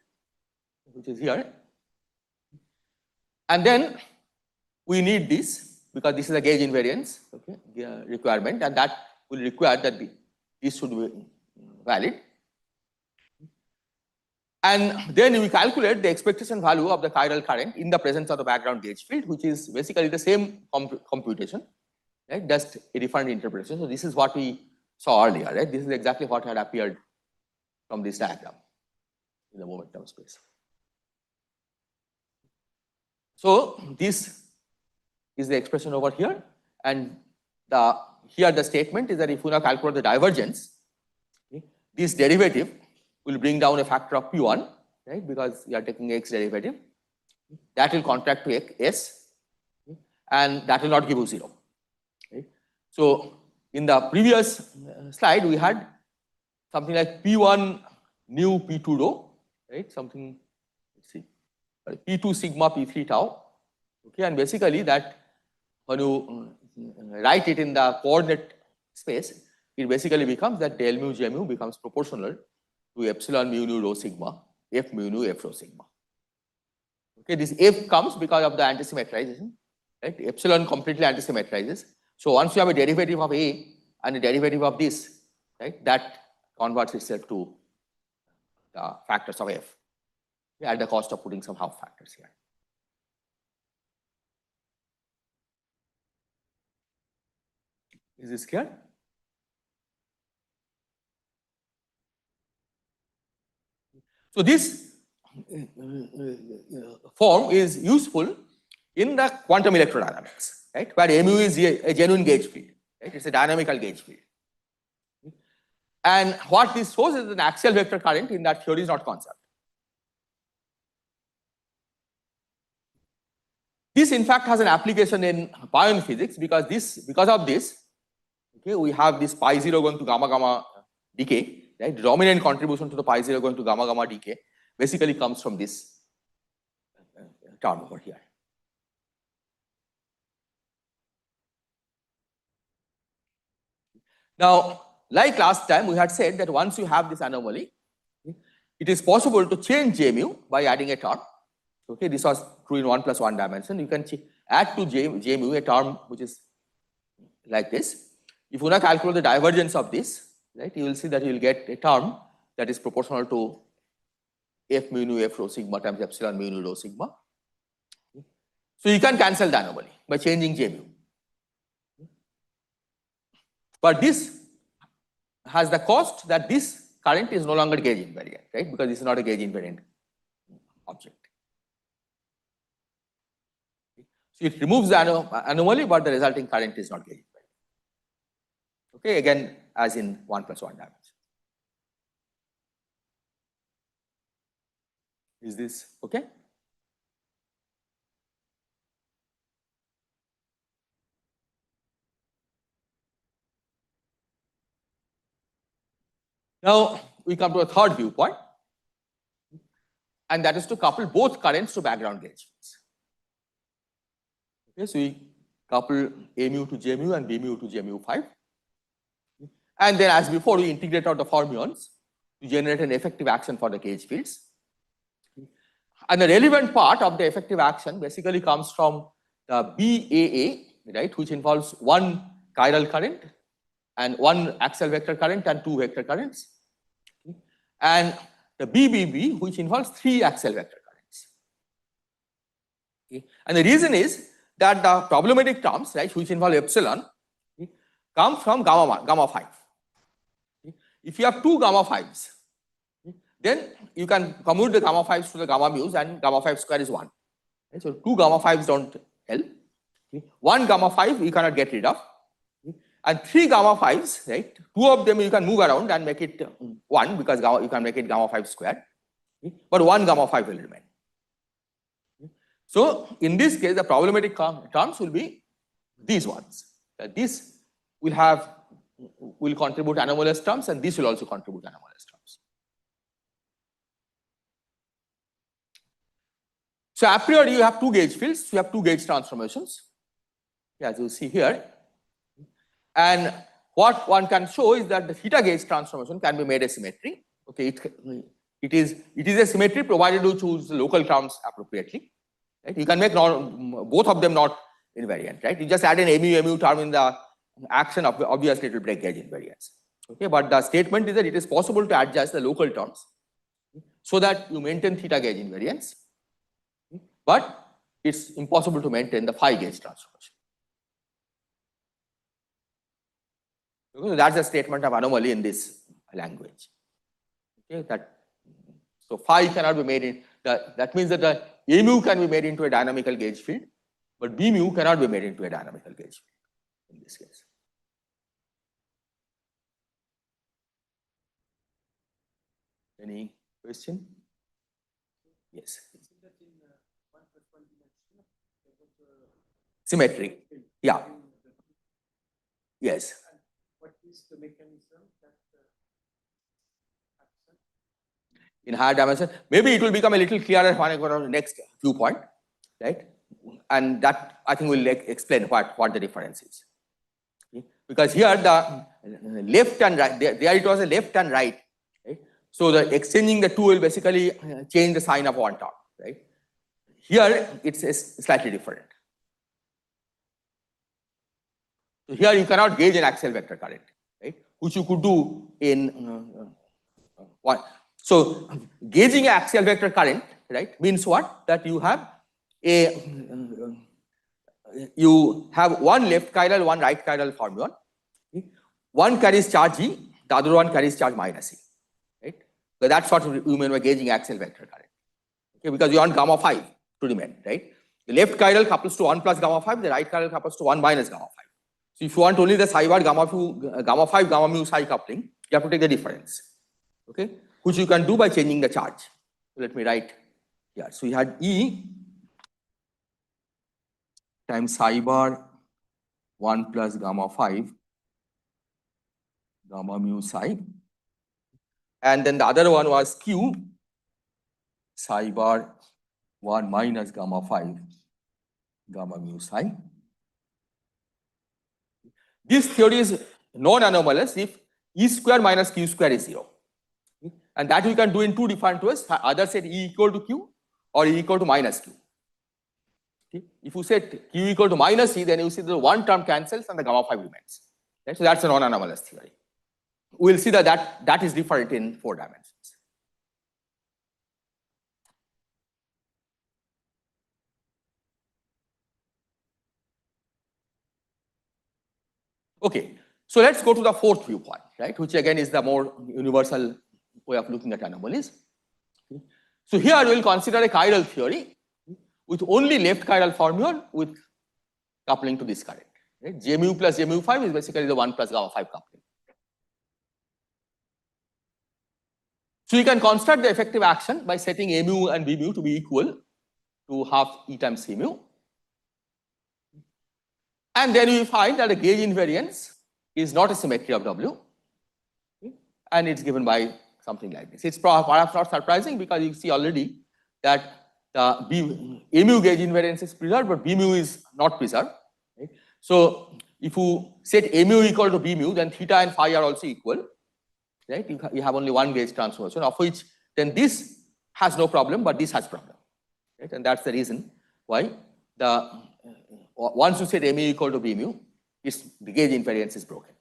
which is here. And then we need this because this is a gauge invariance, okay, requirement, and that will require that this should be valid. And then we calculate the expectation value of the chiral current in the presence of the background gauge field, which is basically the same computation, right? Just a different interpretation. So this is what we saw earlier, right? This is exactly what had appeared from this diagram in the momentum space. So this is the expression over here, and here the statement is that if you now calculate the divergence, okay, this derivative will bring down a factor of P1, right? Because we are taking X derivative. That will contract to S, okay, and that will not give you 0. Right? So in the previous slide, we had something like P1 nu P2 rho, right? Something, let's see, P2 sigma P3 tau. Okay, and basically that when you write it in the coordinate space, it basically becomes that del mu J mu becomes proportional to epsilon mu nu rho sigma, F mu nu F rho sigma. Okay, this F comes because of the antisymmetrization, right? Epsilon completely antisymmetrizes. So once you have a derivative of A and a derivative of this, right, that converts itself to the factors of F, okay, at the cost of putting some half factors here. Is this clear? So this form is useful in the quantum electrodynamics, right? Where mu is a genuine gauge field, right? It's a dynamical gauge field. And what this shows is an axial vector current in that theory is not conserved. This in fact has an application in pion physics because of this, okay, we have this pi 0 going to gamma gamma decay, right? Dominant contribution to the pi 0 going to gamma gamma decay basically comes from this term over here. Now, like last time, we had said that once you have this anomaly, it is possible to change J mu by adding a term. Okay, this was true in 1 plus 1 dimension. You can add to J mu a term which is like this. If you now calculate the divergence of this, right, you will see that you will get a term that is proportional to F mu nu F rho sigma times epsilon mu nu rho sigma. So you can cancel the anomaly by changing J mu. But this has the cost that this current is no longer gauge invariant, right? Because this is not a gauge invariant object. So it removes the anomaly, but the resulting current is not gauge invariant. Okay, again, as in 1 plus 1 dimension. Is this okay? Now we come to a third viewpoint, and that is to couple both currents to background gauge fields. Okay, so we couple A mu to J mu and B mu to J mu 5. And then as before, we integrate out the fermions to generate an effective action for the gauge fields. And the relevant part of the effective action basically comes from the BAA, right, which involves one chiral current and one axial vector current and two vector currents. And the BBB, which involves three axial vector currents. Okay. And the reason is that the problematic terms, right, which involve epsilon, okay, come from gamma 5. Okay. If you have two gamma 5s, okay, then you can commute the gamma 5s to the gamma mu's and gamma 5 square is 1. Okay. So two gamma 5s don't help. Okay. One gamma 5 you cannot get rid of. And three gamma 5s, right? Two of them you can move around and make it 1 because you can make it gamma 5 squared. Okay? But one gamma 5 will remain. Okay? So in this case, the problematic terms will be these ones. This will contribute anomalous terms, and this will also contribute anomalous terms. So a priori, you have two gauge fields. You have two gauge transformations, as you see here. And what one can show is that the theta gauge transformation can be made a symmetry. Okay, it is a symmetry provided you choose the local terms appropriately. Right? You can make both of them not invariant. Right? You just add an mu term in the action, obviously it will break gauge invariance. Okay, but the statement is that it is possible to adjust the local terms so that you maintain theta gauge invariance, but it's impossible to maintain the phi gauge transformation. Okay, so that's a statement of anomaly in this language. Okay, so phi cannot be made in that means that the A mu can be made into a dynamical gauge field, but B mu cannot be made into a dynamical gauge field in this case. Any question? Yes. Symmetry. Yeah. Yes. What is the mechanism that in higher dimension? Maybe it will become a little clearer when I go to the next viewpoint, right? And that I think will explain what the difference is. Okay? Because here the left and right, there it was a left and right. So the exchanging the two will basically change the sign of one term, right? Here it's slightly different. So here you cannot gauge an axial vector current, right? Which you could do in one. So gauging an axial vector current, right, means what? That you have one left chiral, one right chiral fermion. Okay? One carries charge E, the other one carries charge minus E. So that's what you mean by gauging axial vector current. Okay, because you want gamma 5 to remain, right? The left chiral couples to 1 plus gamma 5, the right chiral couples to 1 minus gamma 5. So if you want only the psi bar gamma 5 gamma mu psi coupling, you have to take the difference. Okay, which you can do by changing the charge. So let me write here. So you had E times psi bar 1 plus gamma 5 gamma mu psi and then the other one was Q psi bar 1 minus gamma 5 gamma mu psi. This theory is non-anomalous if E square minus Q square is 0. And that we can do in two different ways. Either set E equal to Q or E equal to minus Q. Okay. If you set Q equal to minus E, then you see the one term cancels and the gamma 5 remains. Right? So that's a non-anomalous theory. We'll see that is different in 4 dimensions. Okay, so let's go to the 4th viewpoint, right, which again is the more universal way of looking at anomalies. Okay. So here we will consider a chiral theory with only left chiral fermion with coupling to this current. Right? J mu plus J mu 5 is basically the 1 plus gamma 5 coupling. So you can construct the effective action by setting A mu and B mu to be equal to half E times C mu. And then we find that the gauge invariance is not a symmetry of W, and it's given by something like this. It's perhaps not surprising because you see already that the A mu gauge invariance is preserved, but B mu is not preserved. Right? So if you set A mu equal to B mu, then theta and phi are also equal. Right? You have only one gauge transformation, of which then this has no problem, but this has problem. Right? And that's the reason why once you set mu equal to B mu, the gauge invariance is broken.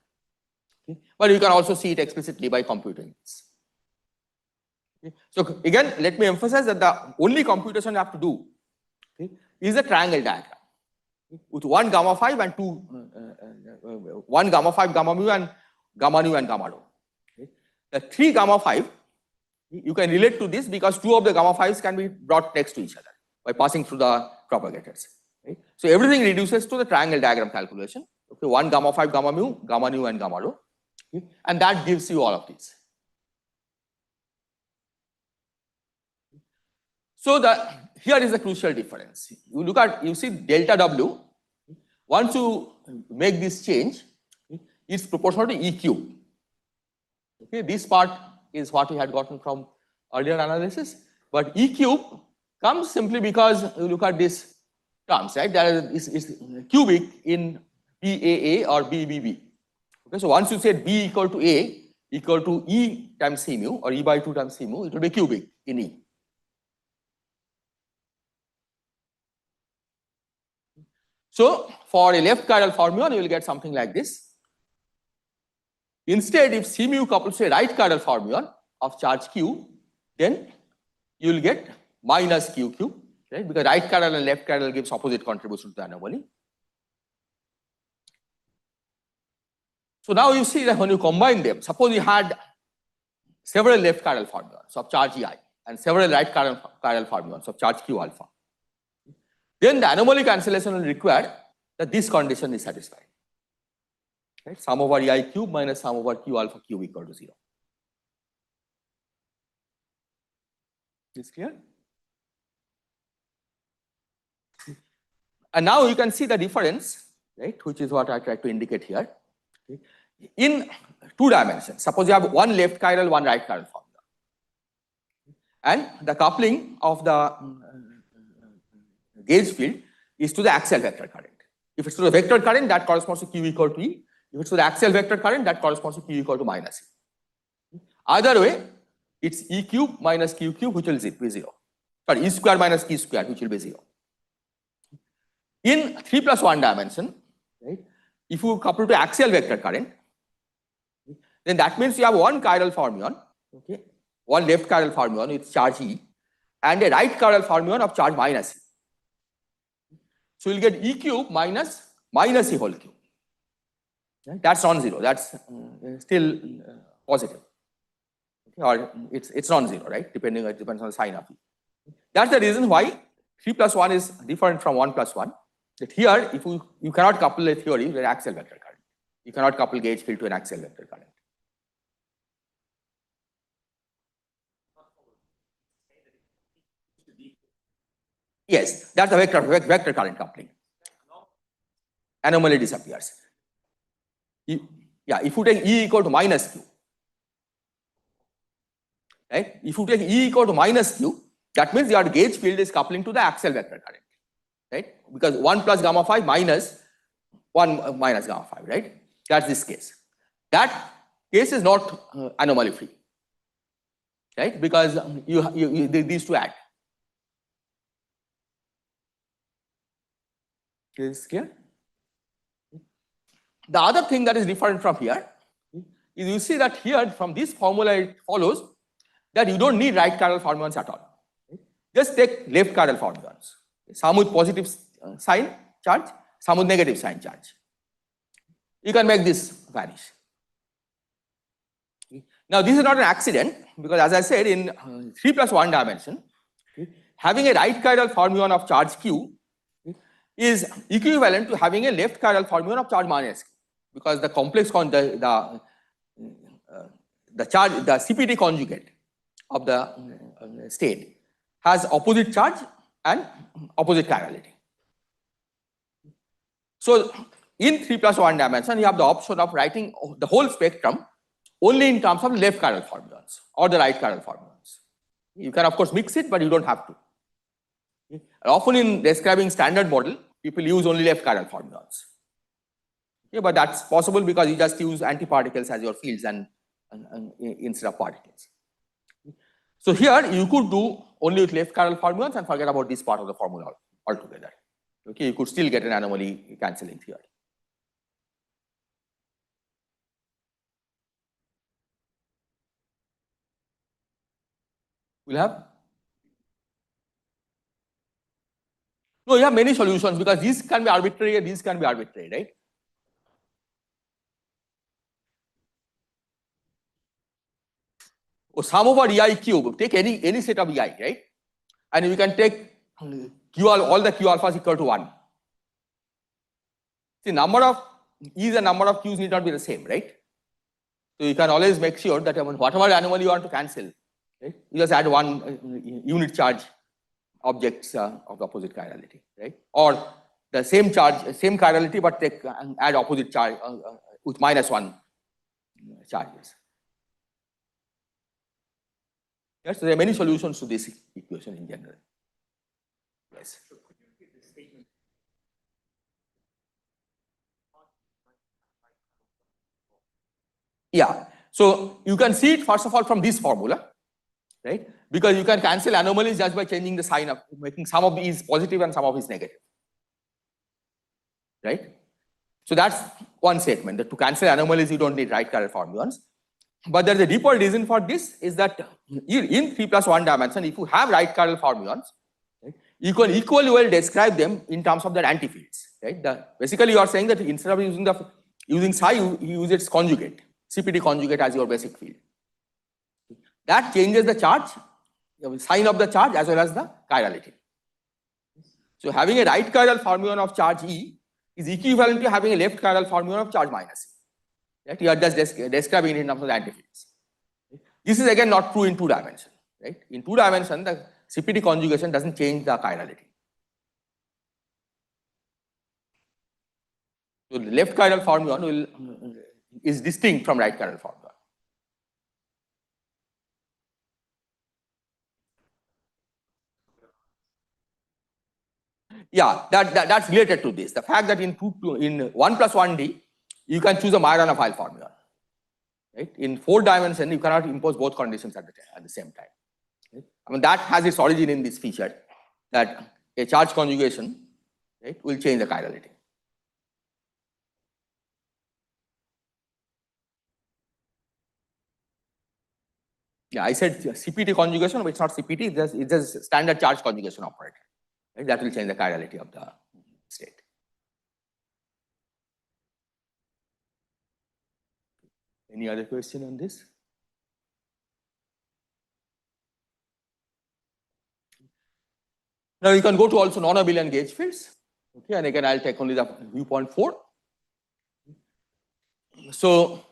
Okay? But you can also see it explicitly by computing this. Okay? So again, let me emphasize that the only computation you have to do, okay, is a triangle diagram with 1 gamma 5 and 1 gamma 5 gamma mu and gamma nu and gamma rho. Okay? The 3 gamma 5, you can relate to this because 2 of the gamma 5s can be brought next to each other by passing through the propagators. Right? So everything reduces to the triangle diagram calculation. Okay, 1 gamma 5 gamma mu, gamma nu and gamma rho. Okay? And that gives you all of these. So here is the crucial difference. You see delta W. Once you make this change, it's proportional to E cube. Okay, this part is what we had gotten from earlier analysis, but E cube comes simply because you look at this terms, right? There is cubic in BAA or BBB. Okay, so once you say B equal to A equal to E times C mu or E by 2 times C mu, it will be cubic in E. So for a left chiral fermion, you will get something like this. Instead, if C mu couples to a right chiral fermion of charge Q, then you will get minus Q cube, right? Because right chiral and left chiral gives opposite contribution to the anomaly. So now you see that when you combine them, suppose you had several left chiral fermions of charge EI and several right chiral fermions of charge Q alpha. Then the anomaly cancellation will require that this condition is satisfied. Right? Sum over EI cube minus sum over Q alpha cube equal to 0. Is clear? And now you can see the difference, right, which is what I tried to indicate here. Okay. In 2 dimensions, suppose you have 1 left chiral, 1 right chiral formula, and the coupling of the gauge field is to the axial vector current. If it's to the vector current, that corresponds to Q equal to E. If it's to the axial vector current, that corresponds to Q equal to minus E. Either way, it's E cube minus Q cube, which will be 0. Sorry, E square minus Q square, which will be 0. In 3 plus 1 dimension, right, if you couple to axial vector current, then that means you have 1 chiral fermion, okay, 1 left chiral fermion with charge E, and a right chiral fermion of charge minus E. So you'll get E cube minus E whole cube. Right? That's non-zero. That's still positive. Okay? Or it's non-zero, right? It depends on the sign of E. That's the reason why 3 plus 1 is different from 1 plus 1. That here, if you cannot couple a theory with an axial vector current. You cannot couple gauge field to an axial vector current. Yes, that's the vector current coupling. Anomaly disappears. If you take E equal to minus Q, right? If you take E equal to minus Q, that means your gauge field is coupling to the axial vector current, right? Because 1 plus gamma phi minus 1 minus gamma phi, right? That's this case. That case is not anomaly free, right? Because these two add. Is this clear? The other thing that is different from here is you see that here from this formula it follows that you don't need right chiral fermions at all. Just take left chiral fermions, some with positive sign charge, some with negative sign charge. You can make this vanish. Now this is not an accident because as I said in 3 plus 1 dimension, having a right chiral fermion of charge q is equivalent to having a left chiral fermion of charge minus q, because the complex the CPT conjugate of the state has opposite charge and opposite chirality. So in 3 plus 1 dimension, you have the option of writing the whole spectrum only in terms of left chiral fermions or the right chiral fermions. You can of course mix it, but you don't have to. Often in describing standard model, people use only left chiral fermions. Okay, but that's possible because you just use antiparticles as your fields and instead of particles. So here you could do only with left chiral fermions and forget about this part of the formula altogether. Okay, you could still get an anomaly cancelling theory. We'll have? No, you have many solutions because these can be arbitrary and these can be arbitrary, right? Oh, sum over EI cube, take any set of EI, right? And you can take Q all the Q alphas equal to 1. See, number of E's and number of Q's need not be the same, right? So you can always make sure that whatever anomaly you want to cancel, right? You just add one unit charge objects of the opposite chirality, right? Or the same charge, same chirality, but take add opposite charge with -1 charges. Yes, so there are many solutions to this equation in general. Yes. Yeah, so you can see it first of all from this formula, right? Because you can cancel anomalies just by changing the sign of making some of these positive and some of these negative, right? So that's one statement, that to cancel anomalies you don't need right chiral fermions. But there's a deeper reason for this is that in 3 plus 1 dimension, if you have right chiral fermions, right, you can equally well describe them in terms of their antifields, right? Basically you are saying that instead of using psi, you use its conjugate, CPT conjugate as your basic field. That changes the charge, sign of the charge as well as the chirality. So having a right chiral fermion of charge E is equivalent to having a left chiral fermion of charge minus E. Right? You are just describing it in terms of the antifields. This is again not true in 2 dimension. Right? In 2 dimension, the CPT conjugation doesn't change the chirality. So the left chiral fermion is distinct from right chiral fermion. Yeah, that's related to this. The fact that in 1 plus 1D, you can choose a Majorana-Weil formula. Right? In 4 dimension, you cannot impose both conditions at the same time. Right? I mean, that has its origin in this feature that a charge conjugation, right, will change the chirality. Yeah, I said CPT conjugation, but it's not CPT, it's just standard charge conjugation operator. Right? That will change the chirality of the state. Any other question on this? Now you can go to also non-abelian gauge fields. Okay, and again I'll take only the viewpoint 4. So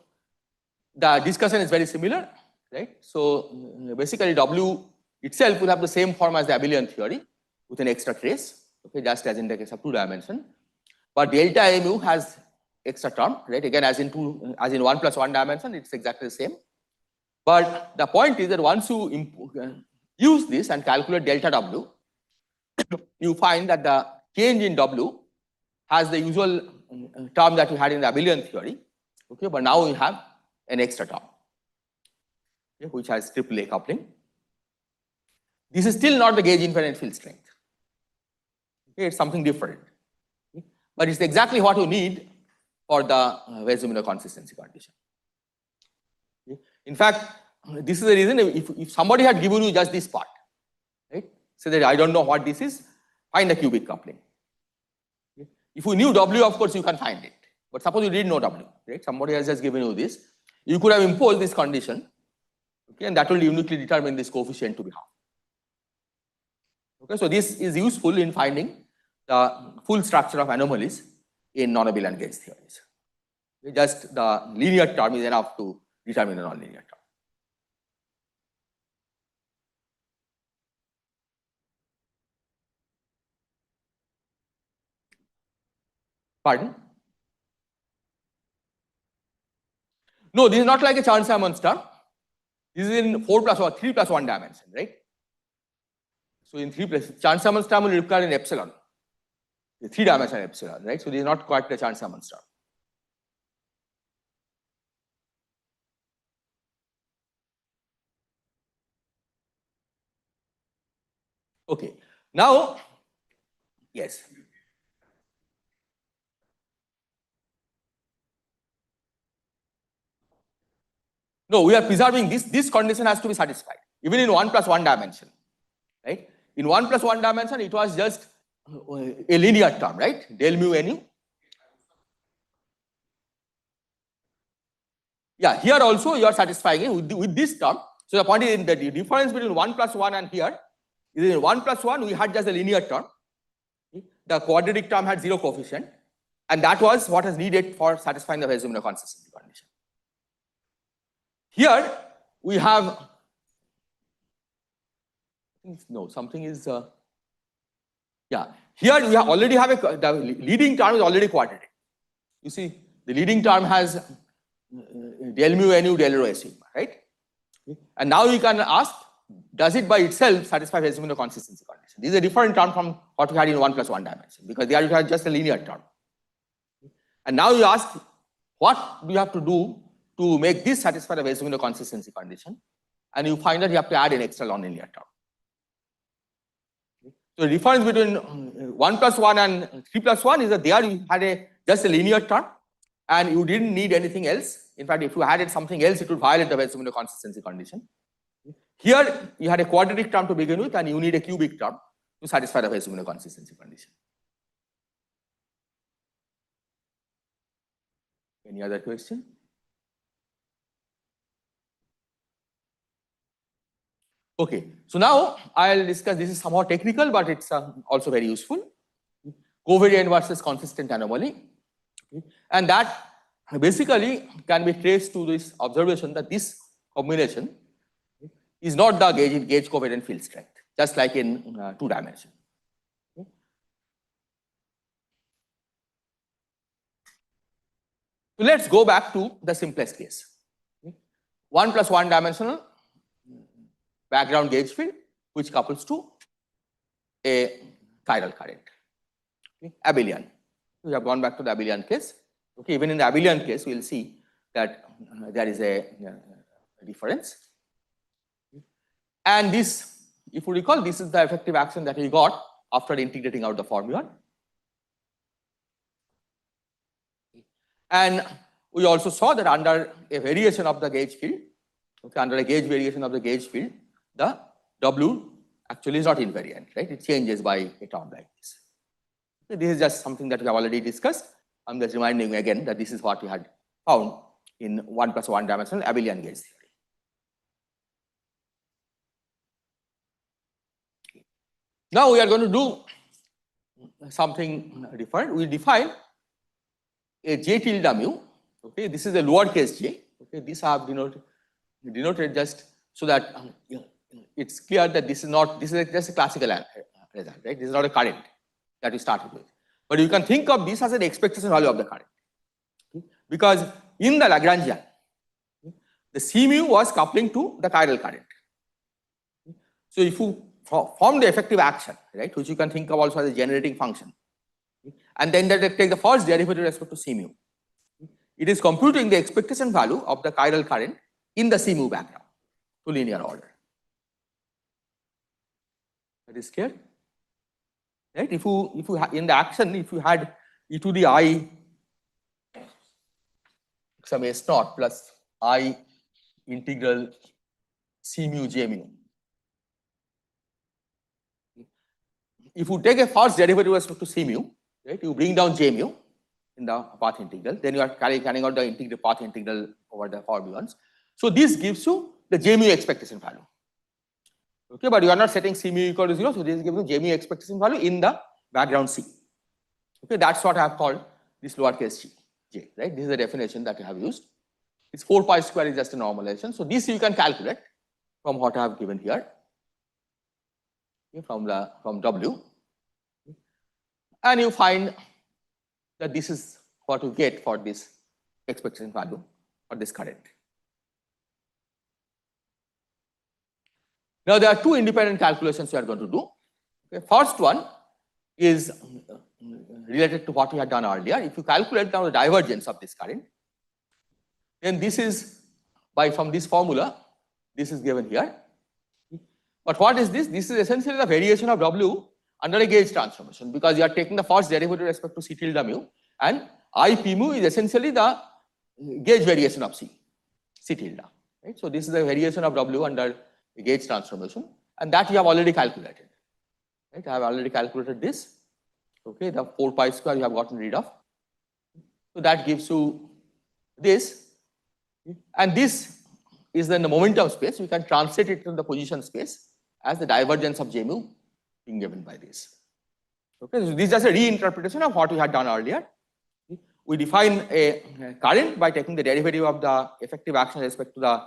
the discussion is very similar, right? So basically W itself will have the same form as the abelian theory with an extra trace, okay, just as in the case of 2 dimension. But delta mu has extra term, right? Again, as in 1 plus 1 dimension, it's exactly the same. But the point is that once you use this and calculate delta W, you find that the change in W has the usual term that we had in the abelian theory, okay, but now we have an extra term, okay, which has AAA coupling. This is still not the gauge invariant field strength. Okay, it's something different, okay, but it's exactly what you need for the Weis-Zumino consistency condition. Okay. In fact, this is the reason if somebody had given you just this part, right, say that I don't know what this is, find the cubic coupling. Okay. If you knew W, of course, you can find it. But suppose you didn't know W, right? Somebody has just given you this. You could have imposed this condition, okay, and that will uniquely determine this coefficient to be half. Okay, so this is useful in finding the full structure of anomalies in non-abelian gauge theories. Okay, just the linear term is enough to determine the nonlinear term. Pardon? No, this is not like a Chern-Simons term. This is in 4 plus 1, 3 plus 1 dimension, right? So in 3 plus, Chern-Simons term will require an epsilon, a 3-dimensional epsilon, right? So this is not quite the Chern-Simons term. Okay, now, yes. No, we are preserving this. This condition has to be satisfied, even in 1 plus 1 dimension, right? In 1 plus 1 dimension, it was just a linear term, right? Del mu nu. Yeah, here also you are satisfying it with this term. So the point is that the difference between 1 plus 1 and here is in 1 plus 1, we had just a linear term. The quadratic term had 0 coefficient, and that was what is needed for satisfying the Weis-Zumino consistency condition. Here we have, no, something is, yeah, here we already have the leading term is already quadratic. You see, the leading term has del mu nu del rho sigma, right? And now you can ask, does it by itself satisfy Weis-Zumino consistency condition? This is a different term from what we had in 1 plus 1 dimension, because there you have just a linear term. And now you ask, what do you have to do to make this satisfy the Weis-Zumino consistency condition? And you find that you have to add an extra nonlinear term. So the difference between 1 plus 1 and 3 plus 1 is that there you had just a linear term, and you didn't need anything else. In fact, if you added something else, it would violate the Weis-Zumino consistency condition. Here, you had a quadratic term to begin with, and you need a cubic term to satisfy the Weis-Zumino consistency condition. Any other question? Okay, so now I'll discuss, this is somewhat technical, but it's also very useful. Covariant versus consistent anomaly. Okay. And that basically can be traced to this observation that this combination is not the gauge covariant field strength, just like in 2 dimension. Okay. So let's go back to the simplest case. Okay. 1 plus 1 dimensional background gauge field, which couples to a chiral current, okay, abelian. We have gone back to the abelian case. Okay, even in the abelian case, we will see that there is a difference. And this, if you recall, this is the effective action that we got after integrating out the formula. And we also saw that under a variation of the gauge field, okay, under a gauge variation of the gauge field, the W actually is not invariant, right? It changes by a term like this. So this is just something that we have already discussed. I'm just reminding you again that this is what we had found in 1 plus 1 dimensional abelian gauge theory. Now we are going to do something different. We define a j tilde mu. Okay, this is a lowercase j. Okay, this I have denoted just so that it's clear that this is not, this is just a classical result, right? This is not a current that we started with. But you can think of this as an expectation value of the current. Okay? Because in the Lagrangian, the C mu was coupling to the chiral current. So if you form the effective action, right, which you can think of also as a generating function, and then that take the first derivative with respect to C mu, it is computing the expectation value of the chiral current in the C mu background to linear order. That is clear? Right? If you in the action, if you had e to the I some S naught plus I integral C mu J mu. If you take a first derivative with respect to C mu, right, you bring down J mu in the path integral, then you are carrying out the integral path integral over the formulas. So this gives you the J mu expectation value. Okay, but you are not setting C mu equal to 0, so this gives you J mu expectation value in the background C. Okay, that's what I have called this lowercase j, right? This is the definition that I have used. It's 4 pi square is just a normalization. So this you can calculate from what I have given here, okay, from W, and you find that this is what you get for this expectation value for this current. Now there are two independent calculations we are going to do. Okay, first one is related to what we had done earlier. If you calculate now the divergence of this current, then this is from this formula, this is given here. But what is this? This is essentially the variation of W under a gauge transformation, because you are taking the first derivative with respect to C tilde mu, and I P mu is essentially the gauge variation of C tilde. Right? So this is the variation of W under a gauge transformation, and that you have already calculated. Right? I have already calculated this. Okay, the 4 pi square you have gotten rid of. So that gives you this, and this is then the momentum space. We can translate it to the position space as the divergence of J mu being given by this. Okay, so this is just a reinterpretation of what we had done earlier. We define a current by taking the derivative of the effective action with respect to the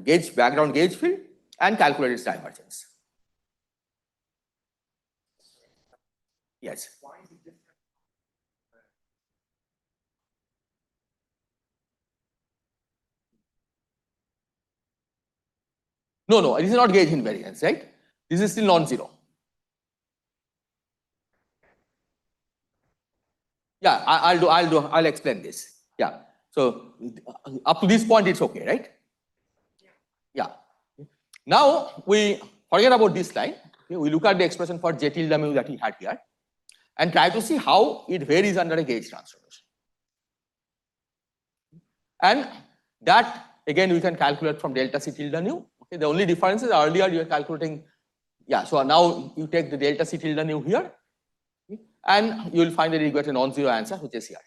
gauge background gauge field and calculate its divergence. Yes. Why is it different? No, this is not gauge invariance, right? This is still non-zero. Yeah, I'll explain this. Yeah. So up to this point, it's okay, right? Yeah. Now we forget about this line. Okay, we look at the expression for J tilde mu that we had here and try to see how it varies under a gauge transformation. And that again we can calculate from delta C tilde nu. Okay, the only difference is earlier you are calculating. Yeah, so now you take the delta C tilde nu here, and you will find that you get a non-zero answer, which is here.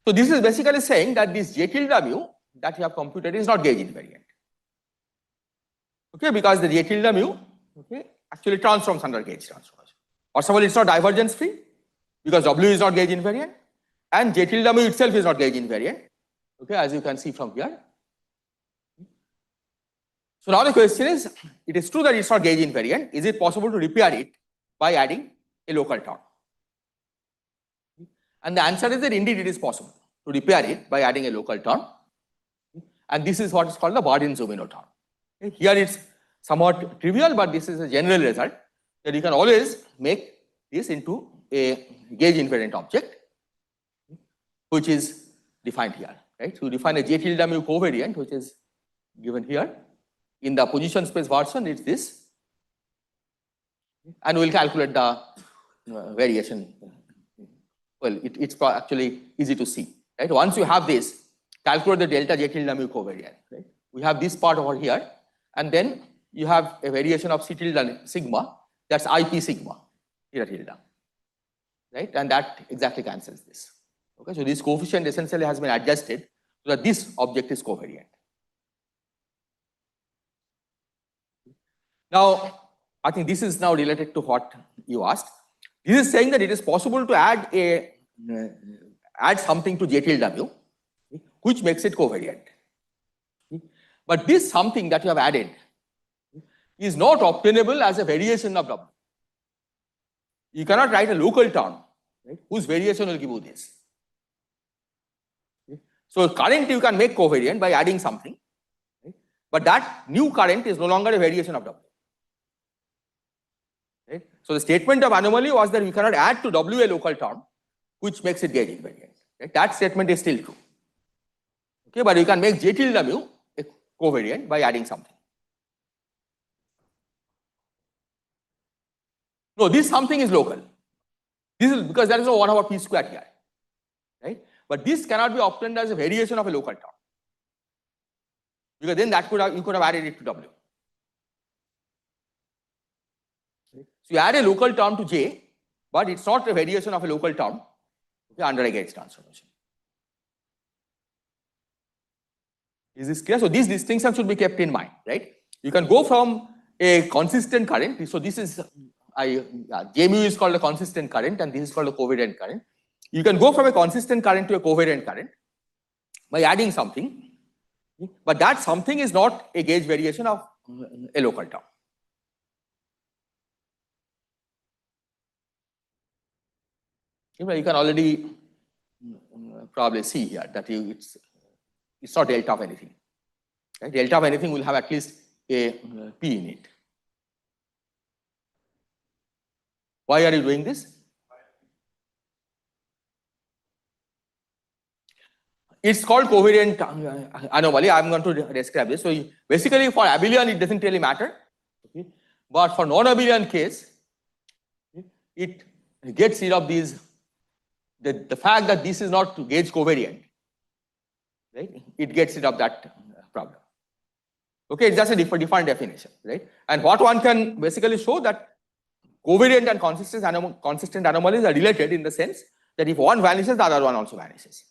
So this is basically saying that this J tilde mu that you have computed is not gauge invariant. Okay, because the J tilde mu, okay, actually transforms under gauge transformation. First of all, it's not divergence free because W is not gauge invariant, and J tilde mu itself is not gauge invariant. Okay, as you can see from here. So now the question is, it is true that it's not gauge invariant. Is it possible to repair it by adding a local term? And the answer is that indeed it is possible to repair it by adding a local term. And this is what is called the Bardeen-Zumino term. Okay? Here it's somewhat trivial, but this is a general result that you can always make this into a gauge invariant object, which is defined here. Right? So you define a J tilde mu covariant, which is given here. In the position space version, it's this. And we'll calculate the variation. Well, it's actually easy to see. Right? Once you have this, calculate the delta J tilde mu covariant. Right? We have this part over here, and then you have a variation of C tilde sigma, that's IP sigma, theta tilde. Right? And that exactly cancels this. Okay, so this coefficient essentially has been adjusted so that this object is covariant. Now, I think this is now related to what you asked. This is saying that it is possible to add something to J tilde mu, which makes it covariant. But this something that you have added is not obtainable as a variation of W. You cannot write a local term, right, whose variation will give you this. So current you can make covariant by adding something, right? But that new current is no longer a variation of W. Right? So the statement of anomaly was that we cannot add to W a local term, which makes it gauge invariant. Right? That statement is still true. Okay, but you can make J tilde mu a covariant by adding something. No, this something is local. This is because there is no 1 over p squared here, right? But this cannot be obtained as a variation of a local term, because then that you could have added it to W. So you add a local term to J, but it's not a variation of a local term, okay, under a gauge transformation. Is this clear? So these distinctions should be kept in mind, right? You can go from a consistent current. So this is J mu is called a consistent current, and this is called a covariant current. You can go from a consistent current to a covariant current by adding something, but that something is not a gauge variation of a local term. You can already probably see here that it's not delta of anything. Right? Delta of anything will have at least a p in it. Why are you doing this? It's called covariant anomaly. I'm going to describe this. So basically for abelian, it doesn't really matter. Okay? But for non-abelian case, it gets rid of these, the fact that this is not gauge covariant, right? It gets rid of that problem. Okay, it's just a different definition, right? And what one can basically show that covariant and consistent anomalies are related in the sense that if one vanishes, the other one also vanishes.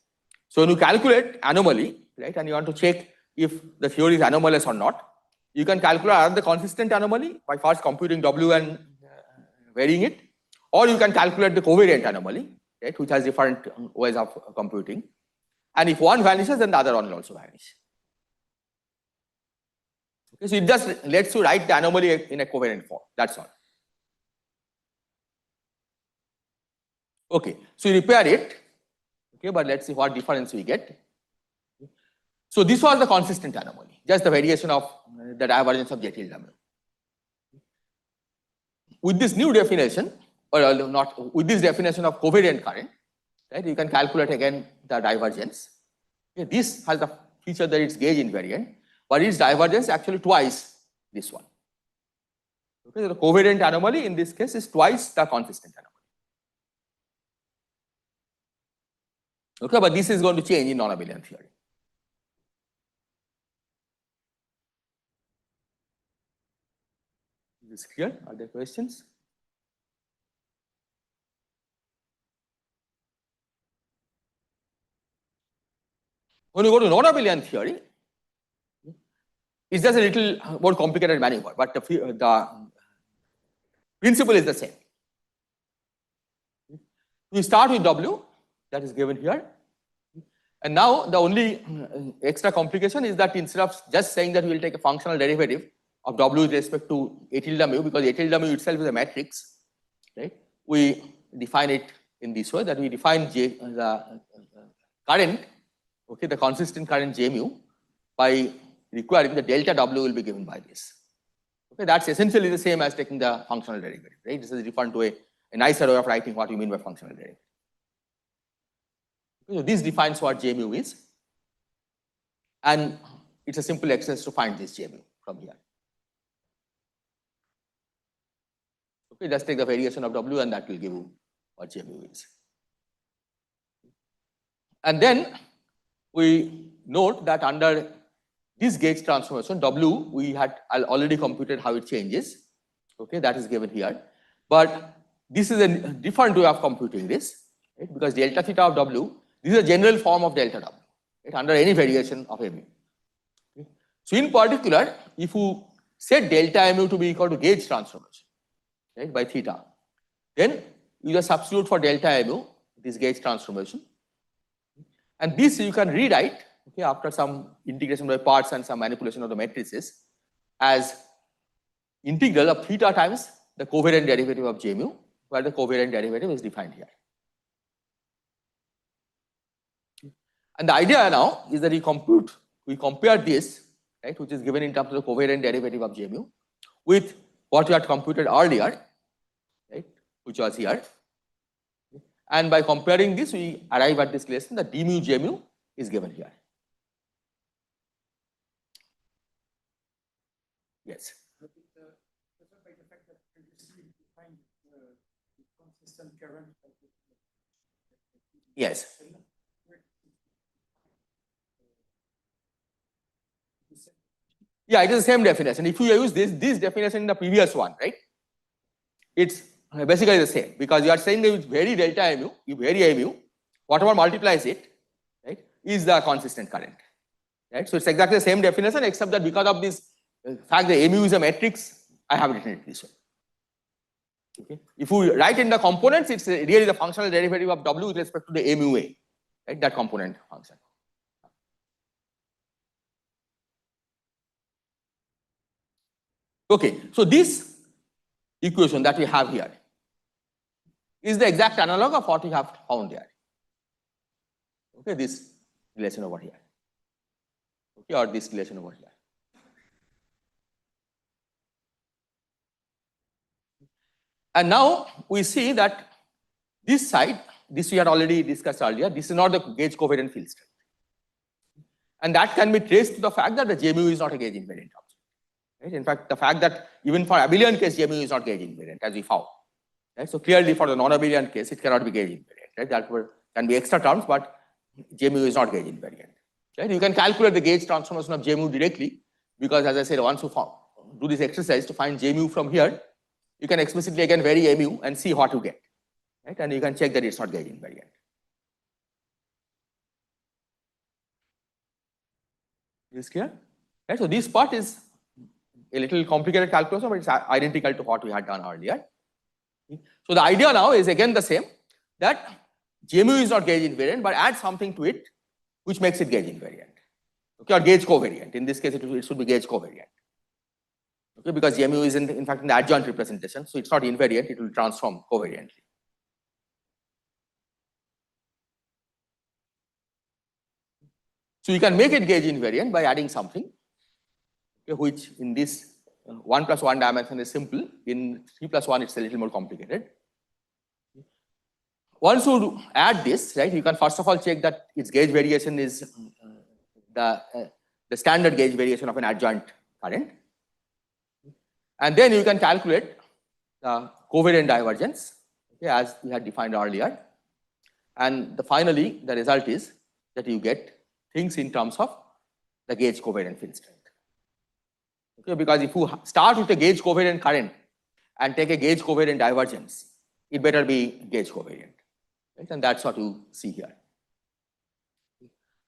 So when you calculate anomaly, right, and you want to check if the theory is anomalous or not, you can calculate either the consistent anomaly by first computing W and varying it, or you can calculate the covariant anomaly, right, which has different ways of computing. And if one vanishes, then the other one will also vanish. Okay, so it just lets you write the anomaly in a covariant form. That's all. Okay, so you repair it. Okay, but let's see what difference we get. So this was the consistent anomaly, just the variation of the divergence of J tilde mu. With this new definition, or not with this definition of covariant current, right, you can calculate again the divergence. Okay, this has the feature that it's gauge invariant, but its divergence actually twice this one. Okay, so the covariant anomaly in this case is twice the consistent anomaly. Okay, but this is going to change in non-abelian theory. Is this clear? Are there questions? When you go to non-abelian theory, it's just a little more complicated maneuver, but the principle is the same. We start with W, that is given here. And now the only extra complication is that instead of just saying that we will take a functional derivative of W with respect to A tilde mu, because A tilde mu itself is a matrix, right? We define it in this way, that we define the current, okay, the consistent current J mu, by requiring the delta W will be given by this. Okay, that's essentially the same as taking the functional derivative, right? This is referred to a nicer way of writing what you mean by functional derivative. So this defines what J mu is, and it's a simple exercise to find this J mu from here. Okay, just take the variation of W and that will give you what J mu is. And we note that under this gauge transformation, W, we had already computed how it changes. Okay, that is given here. But this is a different way of computing this, right? Because delta theta of W, this is a general form of delta W, right? Under any variation of mu. Okay. So in particular, if you set delta mu to be equal to gauge transformation, right, by theta, then you just substitute for delta mu, this gauge transformation. And this you can rewrite, okay, after some integration by parts and some manipulation of the matrices, as integral of theta times the covariant derivative of J mu, where the covariant derivative is defined here. And the idea now is that we compare this, right, which is given in terms of the covariant derivative of J mu, with what we had computed earlier, right, which was here. And by comparing this, we arrive at this relation that d mu J mu is given here. Yes. But by the fact that previously we defined the consistent current. Yes. Yeah, it is the same definition. If you use this definition in the previous one, right, it's basically the same, because you are saying that you vary delta mu, you vary mu, whatever multiplies it, right, is the consistent current, right? So it's exactly the same definition, except that because of this fact that mu is a matrix, I have written it this way. Okay. If we write in the components, it's really the functional derivative of W with respect to the mu a, right, that component function. Okay, so this equation that we have here is the exact analog of what we have found there. Okay, this relation over here. Okay, or this relation over here. And now we see that this side, this we had already discussed earlier, this is not the gauge covariant field strength. And that can be traced to the fact that the J mu is not a gauge invariant object. Right? In fact, the fact that even for abelian case, J mu is not gauge invariant, as we found. Right? So clearly for the non-abelian case, it cannot be gauge invariant. Right? That can be extra terms, but J mu is not gauge invariant. Right? You can calculate the gauge transformation of J mu directly, because as I said, once you do this exercise to find J mu from here, you can explicitly again vary mu and see what you get. Right? And you can check that it's not gauge invariant. Is this clear? Right? So this part is a little complicated calculation, but it's identical to what we had done earlier. So the idea now is again the same, that J mu is not gauge invariant, but add something to it which makes it gauge invariant. Okay, or gauge covariant. In this case, it should be gauge covariant. Okay, because J mu is in fact in the adjoint representation, so it's not invariant, it will transform covariantly. So you can make it gauge invariant by adding something, okay, which in this 1 plus 1 dimension is simple. In 3 plus 1, it's a little more complicated. Once you add this, right, you can first of all check that its gauge variation is the standard gauge variation of an adjoint current. And then you can calculate the covariant divergence, okay, as we had defined earlier. And finally, the result is that you get things in terms of the gauge covariant field strength. Okay, because if you start with a gauge covariant current and take a gauge covariant divergence, it better be gauge covariant. Right? And that's what you see here.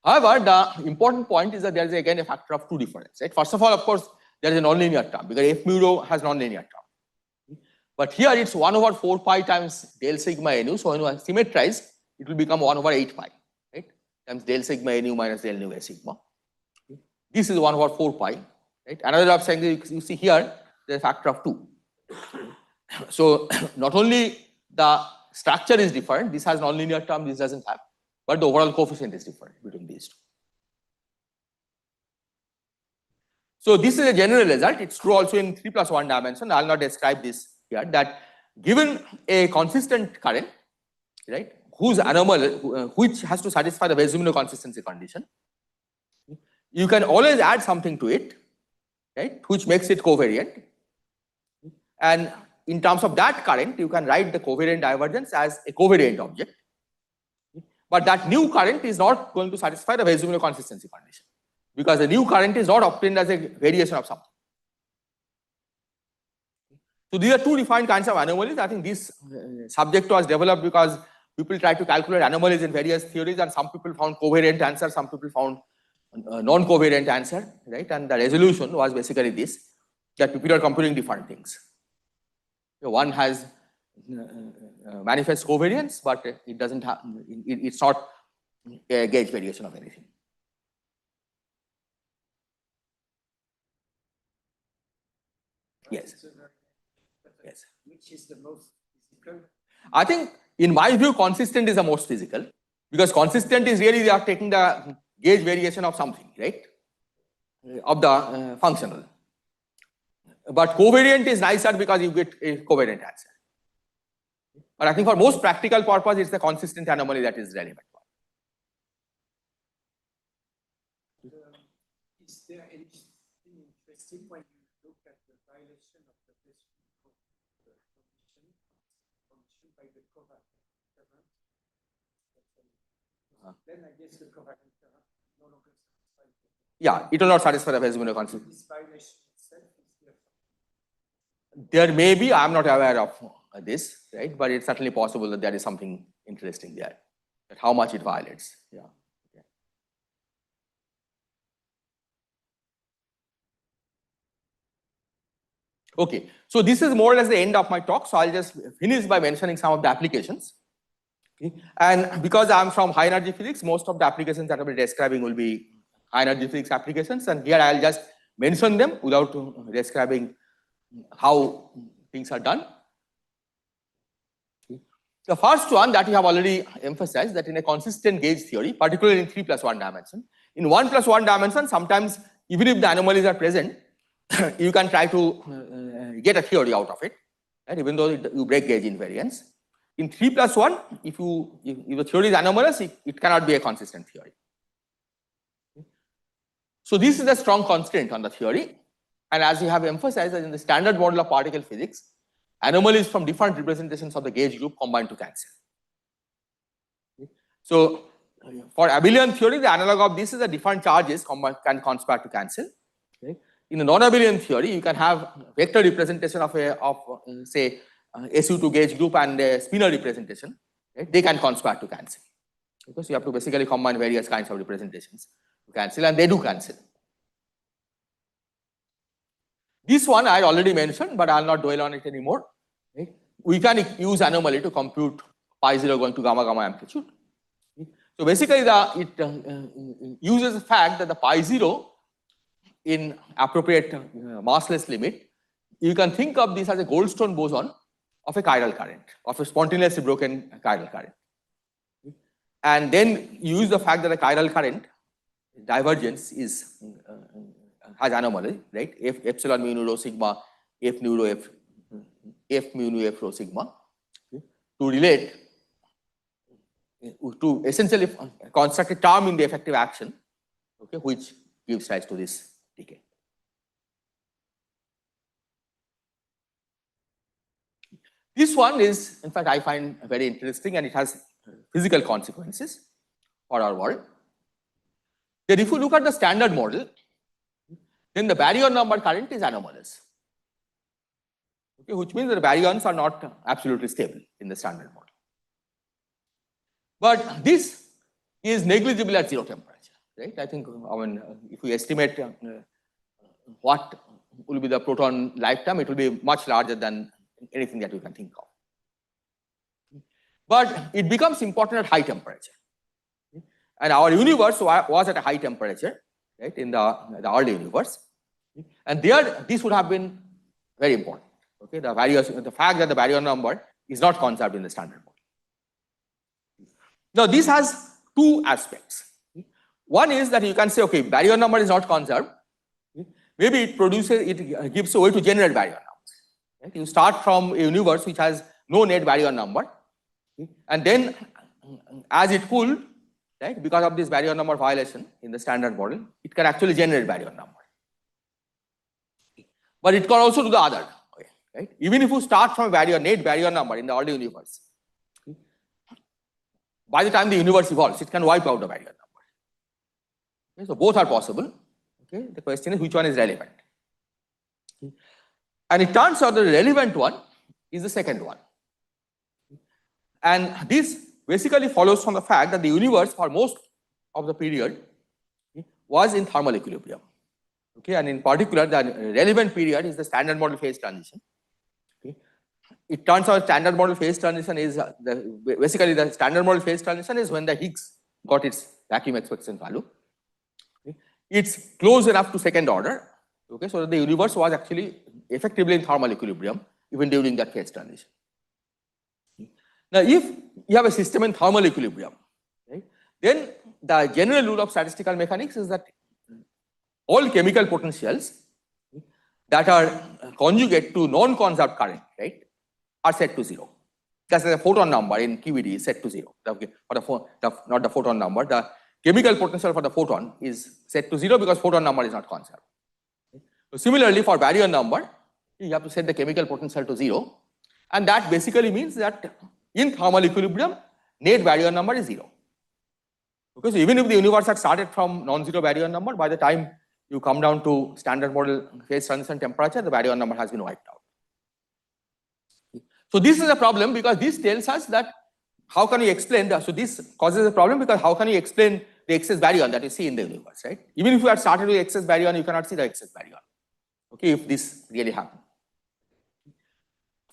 However, the important point is that there is again a factor of two difference. Right? First of all, of course, there is a nonlinear term, because F mu rho has nonlinear term. But here it's 1 over 4 pi times del sigma nu. So when you symmetrize, it will become 1 over 8 pi, right? Times del sigma nu minus del nu a sigma. This is 1 over 4 pi, right? Another way of saying that you see here, there is a factor of 2. So not only the structure is different, this has nonlinear term, this doesn't have, but the overall coefficient is different between these two. So this is a general result. It's true also in 3 plus 1 dimension. I will not describe this here, that given a consistent current, right, whose anomaly, which has to satisfy the Weis-Zumino consistency condition, you can always add something to it, right, which makes it covariant. And in terms of that current, you can write the covariant divergence as a covariant object. But that new current is not going to satisfy the Weis-Zumino consistency condition, because the new current is not obtained as a variation of something. So these are two defined kinds of anomalies. I think this subject was developed because people tried to calculate anomalies in various theories, and some people found covariant answer, some people found non-covariant answer, right? And the resolution was basically this, that people are computing different things. One has manifest covariance, but it doesn't have, it's not a gauge variation of anything. Yes. Yes. Which is the most physical? I think, in my view, consistent is the most physical. Because consistent is really they are taking the gauge variation of something, right? Of the functional. But covariant is nicer because you get a covariant answer. But I think for most practical purpose, it's the consistent anomaly that is relevant. Is there anything interesting when you look at the violation of the best condition by the covariant current? Then I guess the covariant current no longer satisfies. Yeah, it will not satisfy the Weismann constant. This violation itself is there. There may be, I am not aware of this, right? But it's certainly possible that there is something interesting there, that how much it violates. Yeah. Okay, so this is more or less the end of my talk. So I'll just finish by mentioning some of the applications. Okay. And because I'm from high energy physics, most of the applications that I'll be describing will be high energy physics applications. And here I'll just mention them without describing how things are done. Okay. The first one that we have already emphasized, that in a consistent gauge theory, particularly in 3+1 dimension, in 1+1 dimension, sometimes even if the anomalies are present, you can try to get a theory out of it, right? Even though you break gauge invariance. In 3+1, if the theory is anomalous, it cannot be a consistent theory. So this is a strong constraint on the theory. And as we have emphasized, that in the standard model of particle physics, anomalies from different representations of the gauge group combine to cancel. So for abelian theory, the analog of this is that different charges can conspire to cancel. Okay. In a non-abelian theory, you can have vector representation of say SU2 gauge group and a spinor representation. Right? They can conspire to cancel. Because you have to basically combine various kinds of representations to cancel, and they do cancel. This one I already mentioned, but I'll not dwell on it anymore. Right? We can use anomaly to compute pi 0 going to gamma gamma amplitude. So basically, it uses the fact that the pi 0 in appropriate massless limit, you can think of this as a Goldstone boson of a chiral current, of a spontaneously broken chiral current. And then use the fact that the chiral current divergence is has anomaly, right? F epsilon mu nu rho sigma, F nu rho F mu nu F rho sigma, okay, to relate to essentially construct a term in the effective action, okay, which gives rise to this decay. This one is, in fact, I find very interesting, and it has physical consequences for our world. Then if you look at the standard model, then the baryon number current is anomalous, okay, which means that the baryons are not absolutely stable in the standard model. But this is negligible at 0 temperature, right? I think, if we estimate what will be the proton lifetime, it will be much larger than anything that you can think of. But it becomes important at high temperature. And our universe was at a high temperature, right, in the early universe. And there, this would have been very important. Okay, the fact that the baryon number is not conserved in the standard model. Now, this has two aspects. One is that you can say, okay, baryon number is not conserved. Maybe it gives way to generate baryon numbers. Right? You start from a universe which has no net baryon number, and then as it cooled, right, because of this baryon number violation in the standard model, it can actually generate baryon number. But it can also do the other way, right? Even if you start from a net baryon number in the early universe, by the time the universe evolves, it can wipe out the baryon number. Okay, so both are possible. Okay, the question is which one is relevant. And it turns out the relevant one is the second one. And this basically follows from the fact that the universe for most of the period was in thermal equilibrium. Okay, and in particular, the relevant period is the standard model phase transition. Okay. It turns out standard model phase transition is basically the standard model phase transition is when the Higgs got its vacuum expectation value. Okay. It's close enough to second order. Okay, so the universe was actually effectively in thermal equilibrium even during that phase transition. Now, if you have a system in thermal equilibrium, right, then the general rule of statistical mechanics is that all chemical potentials that are conjugate to non-conserved current, right, are set to 0. Because the photon number in QED is set to 0. Not the photon number, the chemical potential for the photon is set to 0 because photon number is not conserved. So similarly, for baryon number, you have to set the chemical potential to 0, and that basically means that in thermal equilibrium, net baryon number is 0. Okay, so even if the universe had started from non-zero baryon number, by the time you come down to standard model phase transition temperature, the baryon number has been wiped out. So this is a problem because this tells us that how can you explain so this causes a problem because how can you explain the excess baryon that you see in the universe, right? Even if you had started with excess baryon, you cannot see the excess baryon. Okay, if this really happened.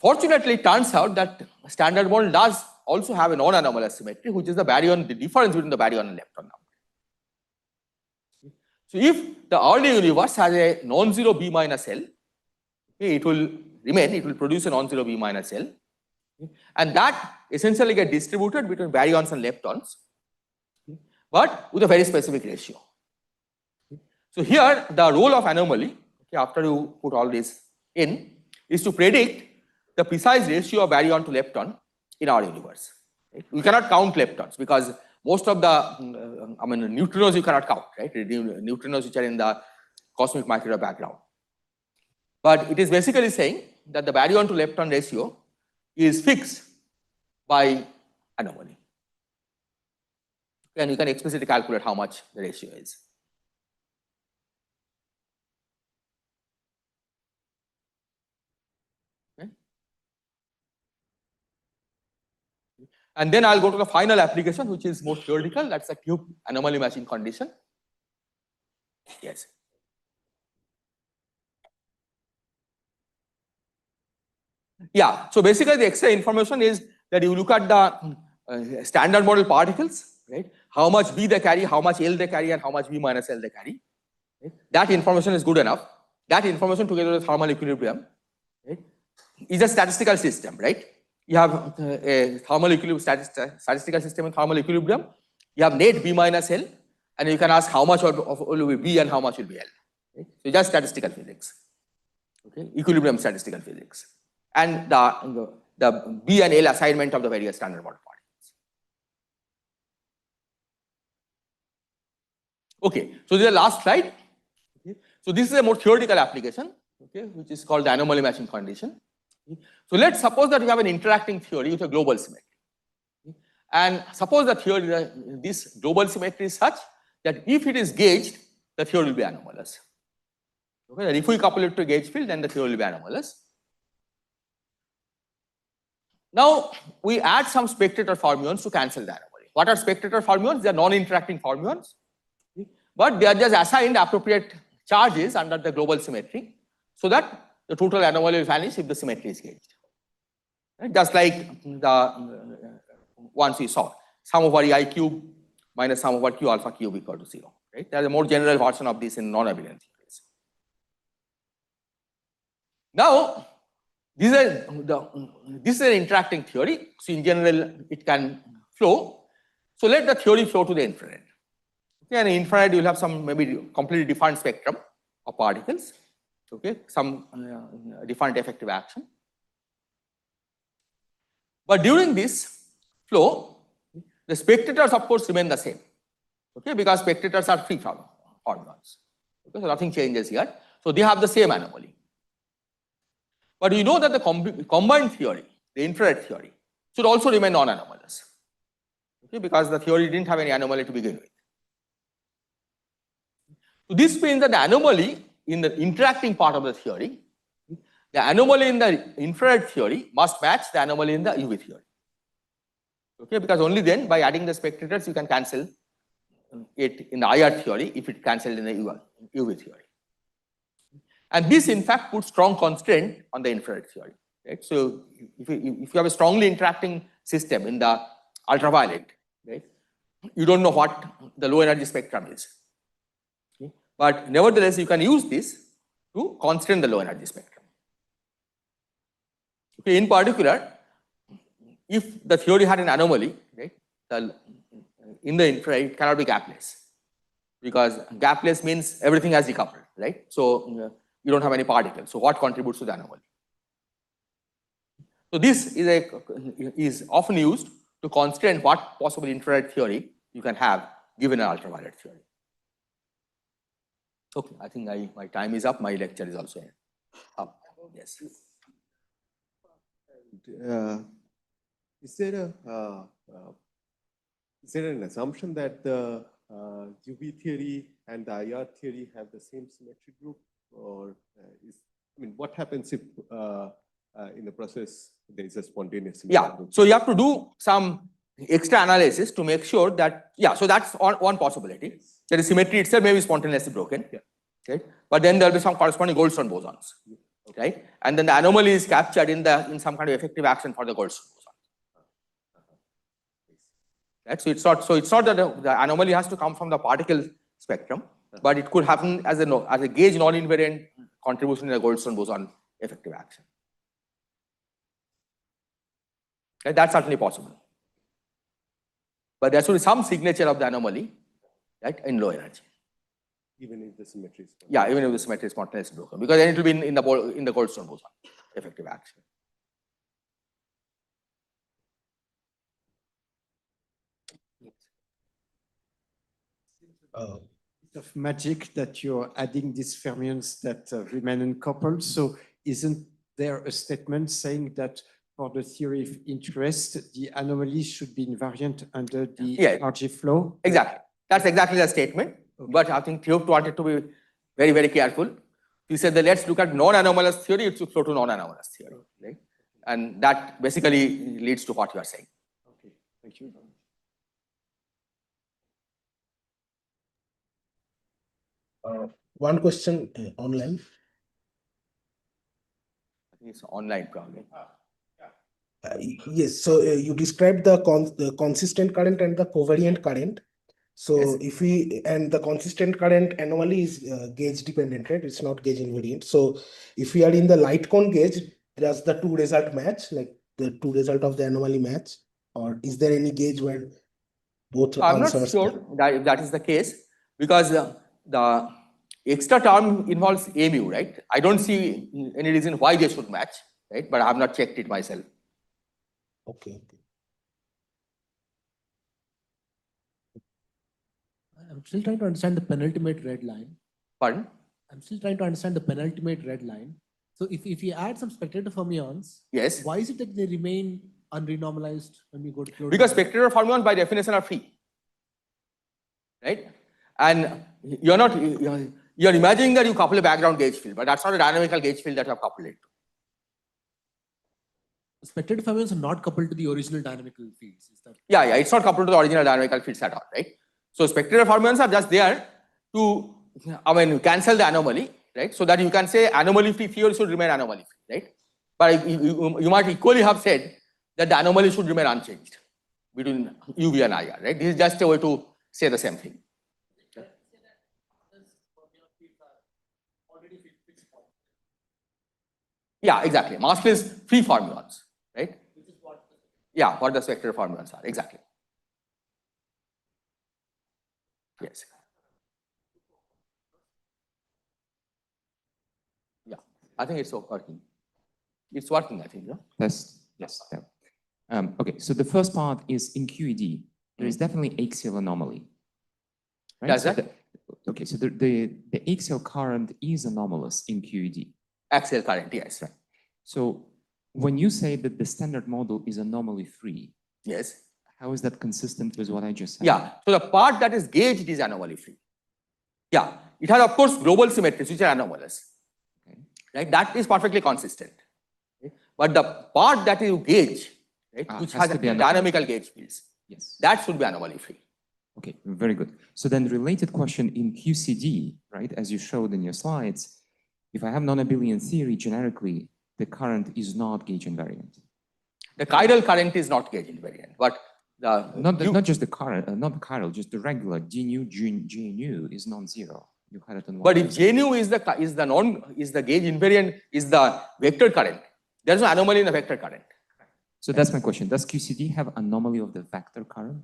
Fortunately, it turns out that standard model does also have a non-anomalous symmetry, which is the baryon, the difference between the baryon and lepton number. So if the early universe has a non-zero B minus L, okay, it will remain, it will produce a non-zero B minus L, and that essentially get distributed between baryons and leptons, but with a very specific ratio. So here the role of anomaly, okay, after you put all this in, is to predict the precise ratio of baryon to lepton in our universe. Right? We cannot count leptons because most of the neutrinos you cannot count, right? Neutrinos which are in the cosmic microwave background. But it is basically saying that the baryon to lepton ratio is fixed by anomaly. And you can explicitly calculate how much the ratio is. Okay. And then I'll go to the final application, which is more theoretical. That's the cube anomaly matching condition. Yes. Yeah, so basically the extra information is that you look at the standard model particles, right? How much B they carry, how much L they carry, and how much B minus L they carry. Right? That information is good enough. That information together with thermal equilibrium, right, is a statistical system, right? You have a thermal equilibrium, statistical system in thermal equilibrium. You have net B minus L, and you can ask how much of will be B and how much will be L. Right? So just statistical physics, okay? Equilibrium statistical physics. And the B and L assignment of the various standard model particles. Okay, so this is the last slide. Okay. So this is a more theoretical application, okay, which is called the anomaly matching condition. Okay. So let's suppose that we have an interacting theory with a global symmetry. Okay. And suppose the theory, this global symmetry is such that if it is gauged, the theory will be anomalous. Okay. And if we couple it to a gauge field, then the theory will be anomalous. Now, we add some spectator fermions to cancel the anomaly. What are spectator fermions? They are non-interacting fermions, but they are just assigned appropriate charges under the global symmetry so that the total anomaly will vanish if the symmetry is gauged. Right? Just like the ones we saw, sum over EI cube minus sum over Q alpha cube equal to 0. Right? There is a more general version of this in non-abelian theories. Now, this is an interacting theory, so in general it can flow. So let the theory flow to the infrared. Okay, and in infrared you will have some maybe completely different spectrum of particles, okay, some different effective action. But during this flow, the spectators of course remain the same, okay, because spectators are free from fermions. Okay, so nothing changes here. So they have the same anomaly. But you know that the combined theory, the infrared theory, should also remain non-anomalous, okay, because the theory didn't have any anomaly to begin with. So this means that the anomaly in the interacting part of the theory, the anomaly in the infrared theory must match the anomaly in the UV theory, okay, because only then by adding the spectators you can cancel it in the IR theory if it cancelled in the UV theory. And this in fact puts strong constraint on the infrared theory, right? So if you have a strongly interacting system in the ultraviolet, right, you don't know what the low energy spectrum is. Okay? But nevertheless, you can use this to constrain the low energy spectrum. Okay, in particular, if the theory had an anomaly, right, in the infrared, it cannot be gapless, because gapless means everything has decoupled, right? So you don't have any particles. So what contributes to the anomaly? So this is often used to constrain what possible infrared theory you can have given an ultraviolet theory. Okay, I think my time is up. My lecture is also up. Yes. Is there an assumption that the UV theory and the IR theory have the same symmetry group, or what happens if in the process there is a spontaneous symmetry group? So you have to do some extra analysis to make sure that, so that's one possibility. That the symmetry itself may be spontaneously broken, right? But then there will be some corresponding Goldstone bosons, right? And then the anomaly is captured in some kind of effective action for the Goldstone boson. Right? So it's not that the anomaly has to come from the particle spectrum, but it could happen as a gauge non-invariant contribution in the Goldstone boson effective action. Okay? That's certainly possible. But there should be some signature of the anomaly, right, in low energy. Even if the symmetry is even if the symmetry is spontaneously broken, because then it will be in the Goldstone boson effective action. Of magic that you're adding these fermions that remain uncoupled. So isn't there a statement saying that for the theory of interest, the anomaly should be invariant under the RG flow? Exactly. That's exactly the statement. Okay. But I think Theoft wanted to be very, very careful. He said that let's look at non-anomalous theory, it should flow to non-anomalous theory, right? And that basically leads to what you are saying. Okay, thank you. One question online. I think it's online probably. Yes, so you described the consistent current and the covariant current. So if the consistent current anomaly is gauge dependent, right? It's not gauge invariant. So if we are in the light cone gauge, does the two result match, like the two result of the anomaly match? Or is there any gauge where both I'm not sure that that is the case, because the extra term involves a mu, right? I don't see any reason why they should match, right? But I have not checked it myself. Okay. I'm still trying to understand the penultimate red line. Pardon? I'm still trying to understand the penultimate red line. So if you add some spectator fermions, yes, why is it that they remain unrenormalized when we go to floating? Because spectator fermions by definition are free, right? And you're imagining that you couple a background gauge field, but that's not a dynamical gauge field that you have coupled it to. Spectator fermions are not coupled to the original dynamical fields. Is that? Yeah, it's not coupled to the original dynamical fields at all, right? So spectator fermions are just there to, cancel the anomaly, right? So that you can say anomaly-free theory should remain anomaly-free, right? But you might equally have said that the anomaly should remain unchanged between UV and IR, right? This is just a way to say the same thing. Yeah, exactly. Massless free fermions, right? Yeah, what the spectator fermions are, exactly. Yes. Yeah, I think it's working. It's working, I think, no? Yes. Yeah. Okay, so the first part is in QED, there is definitely axial anomaly. Right? Does that? Okay, so the axial current is anomalous in QED. Axial current, yes. Right. So when you say that the standard model is anomaly-free, yes, how is that consistent with what I just said? Yeah, so the part that is gauged is anomaly-free. Yeah, it has, of course, global symmetries, which are anomalous. Okay. Right? That is perfectly consistent. Okay. But the part that you gauge, right, which has dynamical gauge fields, yes, that should be anomaly-free. Okay, very good. So then related question in QCD, right, as you showed in your slides, if I have non-abelian theory, generically, the current is not gauge invariant. The chiral current is not gauge invariant, but not just the current, not the chiral, just the regular d nu, G nu is non-zero. You had it on one. But if J nu is the gauge invariant, is the vector current, there is no anomaly in the vector current. So that's my question. Does QCD have anomaly of the vector current?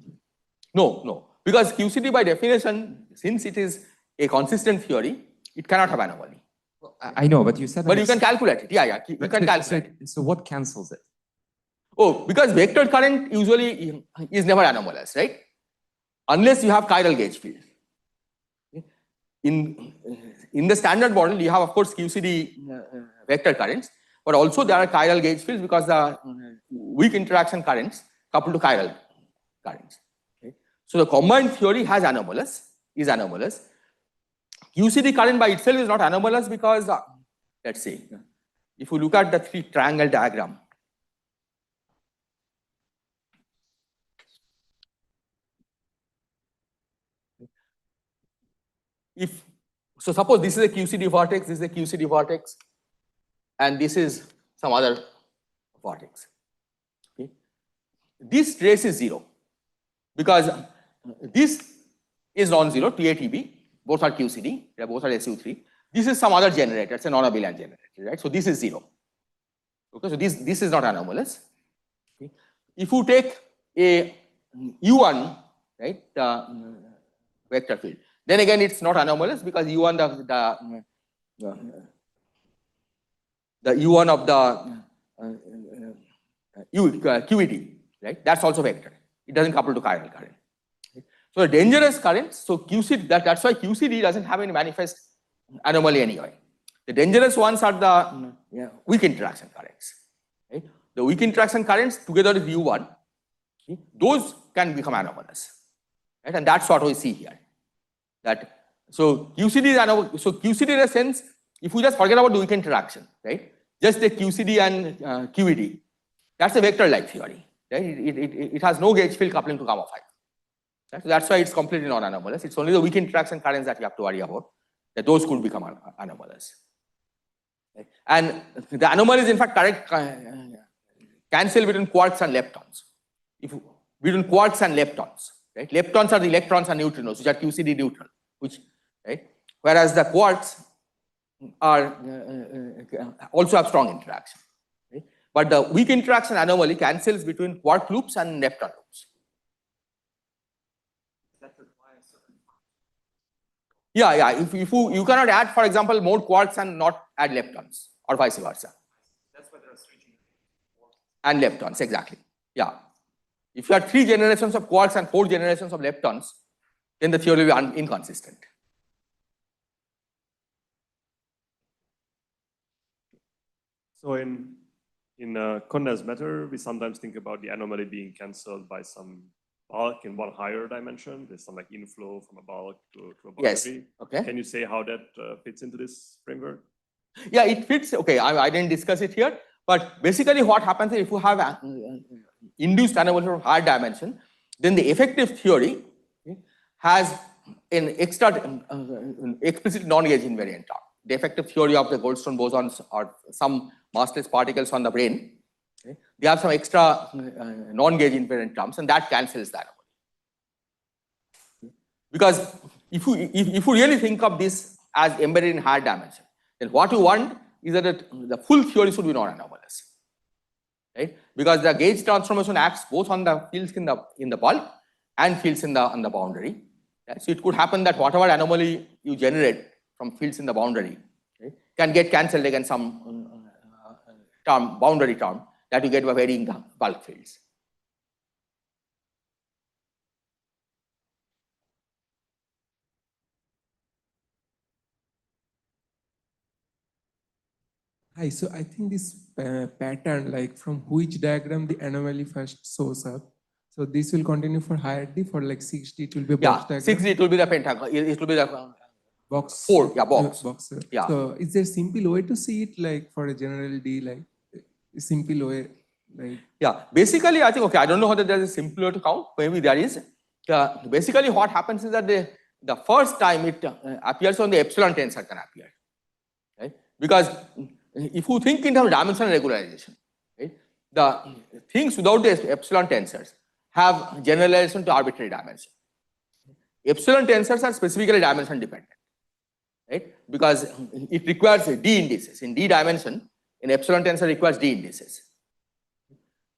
No, no. Because QCD by definition, since it is a consistent theory, it cannot have anomaly. I know, but you said But that you can calculate it. Yeah, you but can calculate it. So what cancels it? Oh, because vector current usually is never anomalous, right? Unless you have chiral gauge field. In the standard model, you have, of course, QCD vector currents, but also there are chiral gauge fields because the weak interaction currents coupled to chiral currents. Okay? So the combined theory has is anomalous. QCD current by itself is not anomalous because, let's see, if you look at the three triangle diagram, so suppose this is a QCD vortex, this is a QCD vortex, and this is some other vortex. Okay. This trace is 0 because this is non-zero, TATB, both are QCD, they both are SU3. This is some other generator, it's a non-abelian generator, right? So this is 0. Okay, so this is not anomalous. Okay. If you take a U1, right, the vector field, then again it's not anomalous because U1 the U1 of the QED, right? That's also vector. It doesn't couple to chiral current. Right? So the dangerous currents, so QCD, that's why QCD doesn't have any manifest anomaly anyway. The dangerous ones are the weak interaction currents. Right? The weak interaction currents together with U1, okay, those can become anomalous. Right? And that's what we see here. So QCD is anomalous. So QCD in a sense, if we just forget about the weak interaction, right? Just the QCD and QED, that's a vector-like theory. Right? It has no gauge field coupling to gamma 5. Right? So that's why it's completely non-anomalous. It's only the weak interaction currents that you have to worry about, that those could become anomalous. Right? And the anomalies, in fact, cancel between quarks and leptons. Between quarks and leptons, right? Leptons are the electrons and neutrinos, which are QCD neutral, right? Whereas the quarks are also have strong interaction. Right? But the weak interaction anomaly cancels between quark loops and lepton loops. Yeah. If you cannot add, for example, more quarks and not add leptons, or vice versa. That's why there are switching. And leptons, exactly. Yeah. If you have 3 generations of quarks and 4 generations of leptons, then the theory will be inconsistent. So in condensed matter, we sometimes think about the anomaly being cancelled by some bulk in one higher dimension. There's some like inflow from a bulk to a boundary. Yes. Okay. Can you say how that fits into this framework? Yeah, it fits. Okay, I didn't discuss it here, but basically what happens is if you have induced anomaly from higher dimension, then the effective theory has an extra explicit non-gauge invariant term. The effective theory of the Goldstone bosons or some massless particles on the brain, okay, they have some extra non-gauge invariant terms, and that cancels the anomaly. Because if you really think of this as embedded in higher dimension, then what you want is that the full theory should be non-anomalous, right? Because the gauge transformation acts both on the fields in the bulk and fields on the boundary. Right? So it could happen that whatever anomaly you generate from fields in the boundary, right, can get cancelled against some boundary term that you get by varying the bulk fields. Hi, so I think this pattern, like from which diagram the anomaly first shows up. So this will continue for higher D, for like 6D, it will be a box diagram. 6D, it will be the pentagon, it will be the box. 4, yeah, box. Yeah. So is there a simple way to see it, like for a general D, like a simple way? Like, yeah, basically, I think, okay, I don't know whether there is a simple way to count, maybe there is. Basically, what happens is that the first time it appears on the epsilon tensor can appear, right? Because if you think in terms of dimensional regularization, right, the things without the epsilon tensors have generalization to arbitrary dimension. Epsilon tensors are specifically dimension dependent, right? Because it requires D indices. In D dimension, an epsilon tensor requires D indices.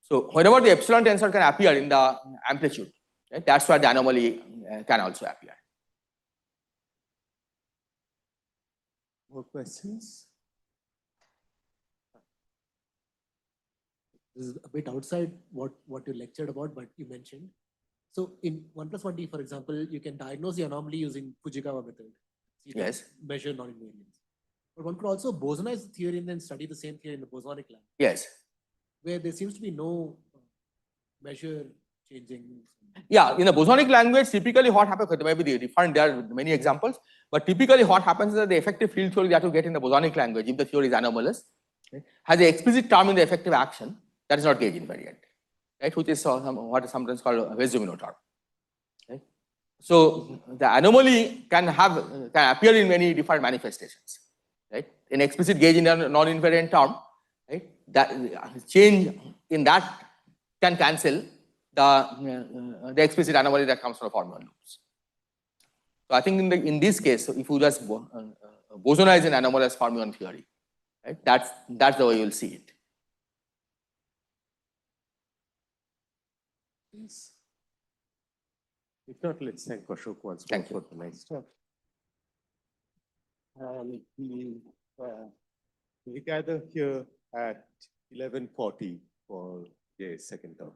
So whenever the epsilon tensor can appear in the amplitude, Right? That's where the anomaly can also appear. More questions? This is a bit outside what you lectured about, but you mentioned. So in 1+1D, for example, you can diagnose the anomaly using Fujikawa method. So you can Yes. measure non-invariance. But one could also bosonize the theory and then study the same theory in the bosonic lab, Yes. where there seems to be no measure changing. Yeah, in the bosonic language, typically what happens, there may be different, there are many examples, but typically what happens is that the effective field theory that you get in the bosonic language, if the theory is anomalous, okay, has an explicit term in the effective action that is not gauge invariant, right, which is what is sometimes called a Vezumino term. Right? So the anomaly can appear in many different manifestations, right? An explicit gauge in a non-invariant term, right? That change in that can cancel the explicit anomaly that comes from the fermion loops. So I think in this case, if you just bosonize an anomalous fermion theory, right, that's the way you'll see it. Please. If not, let's thank Ashok once more Thank you. for the nice talk. We gather here at 11:40 for the second talk.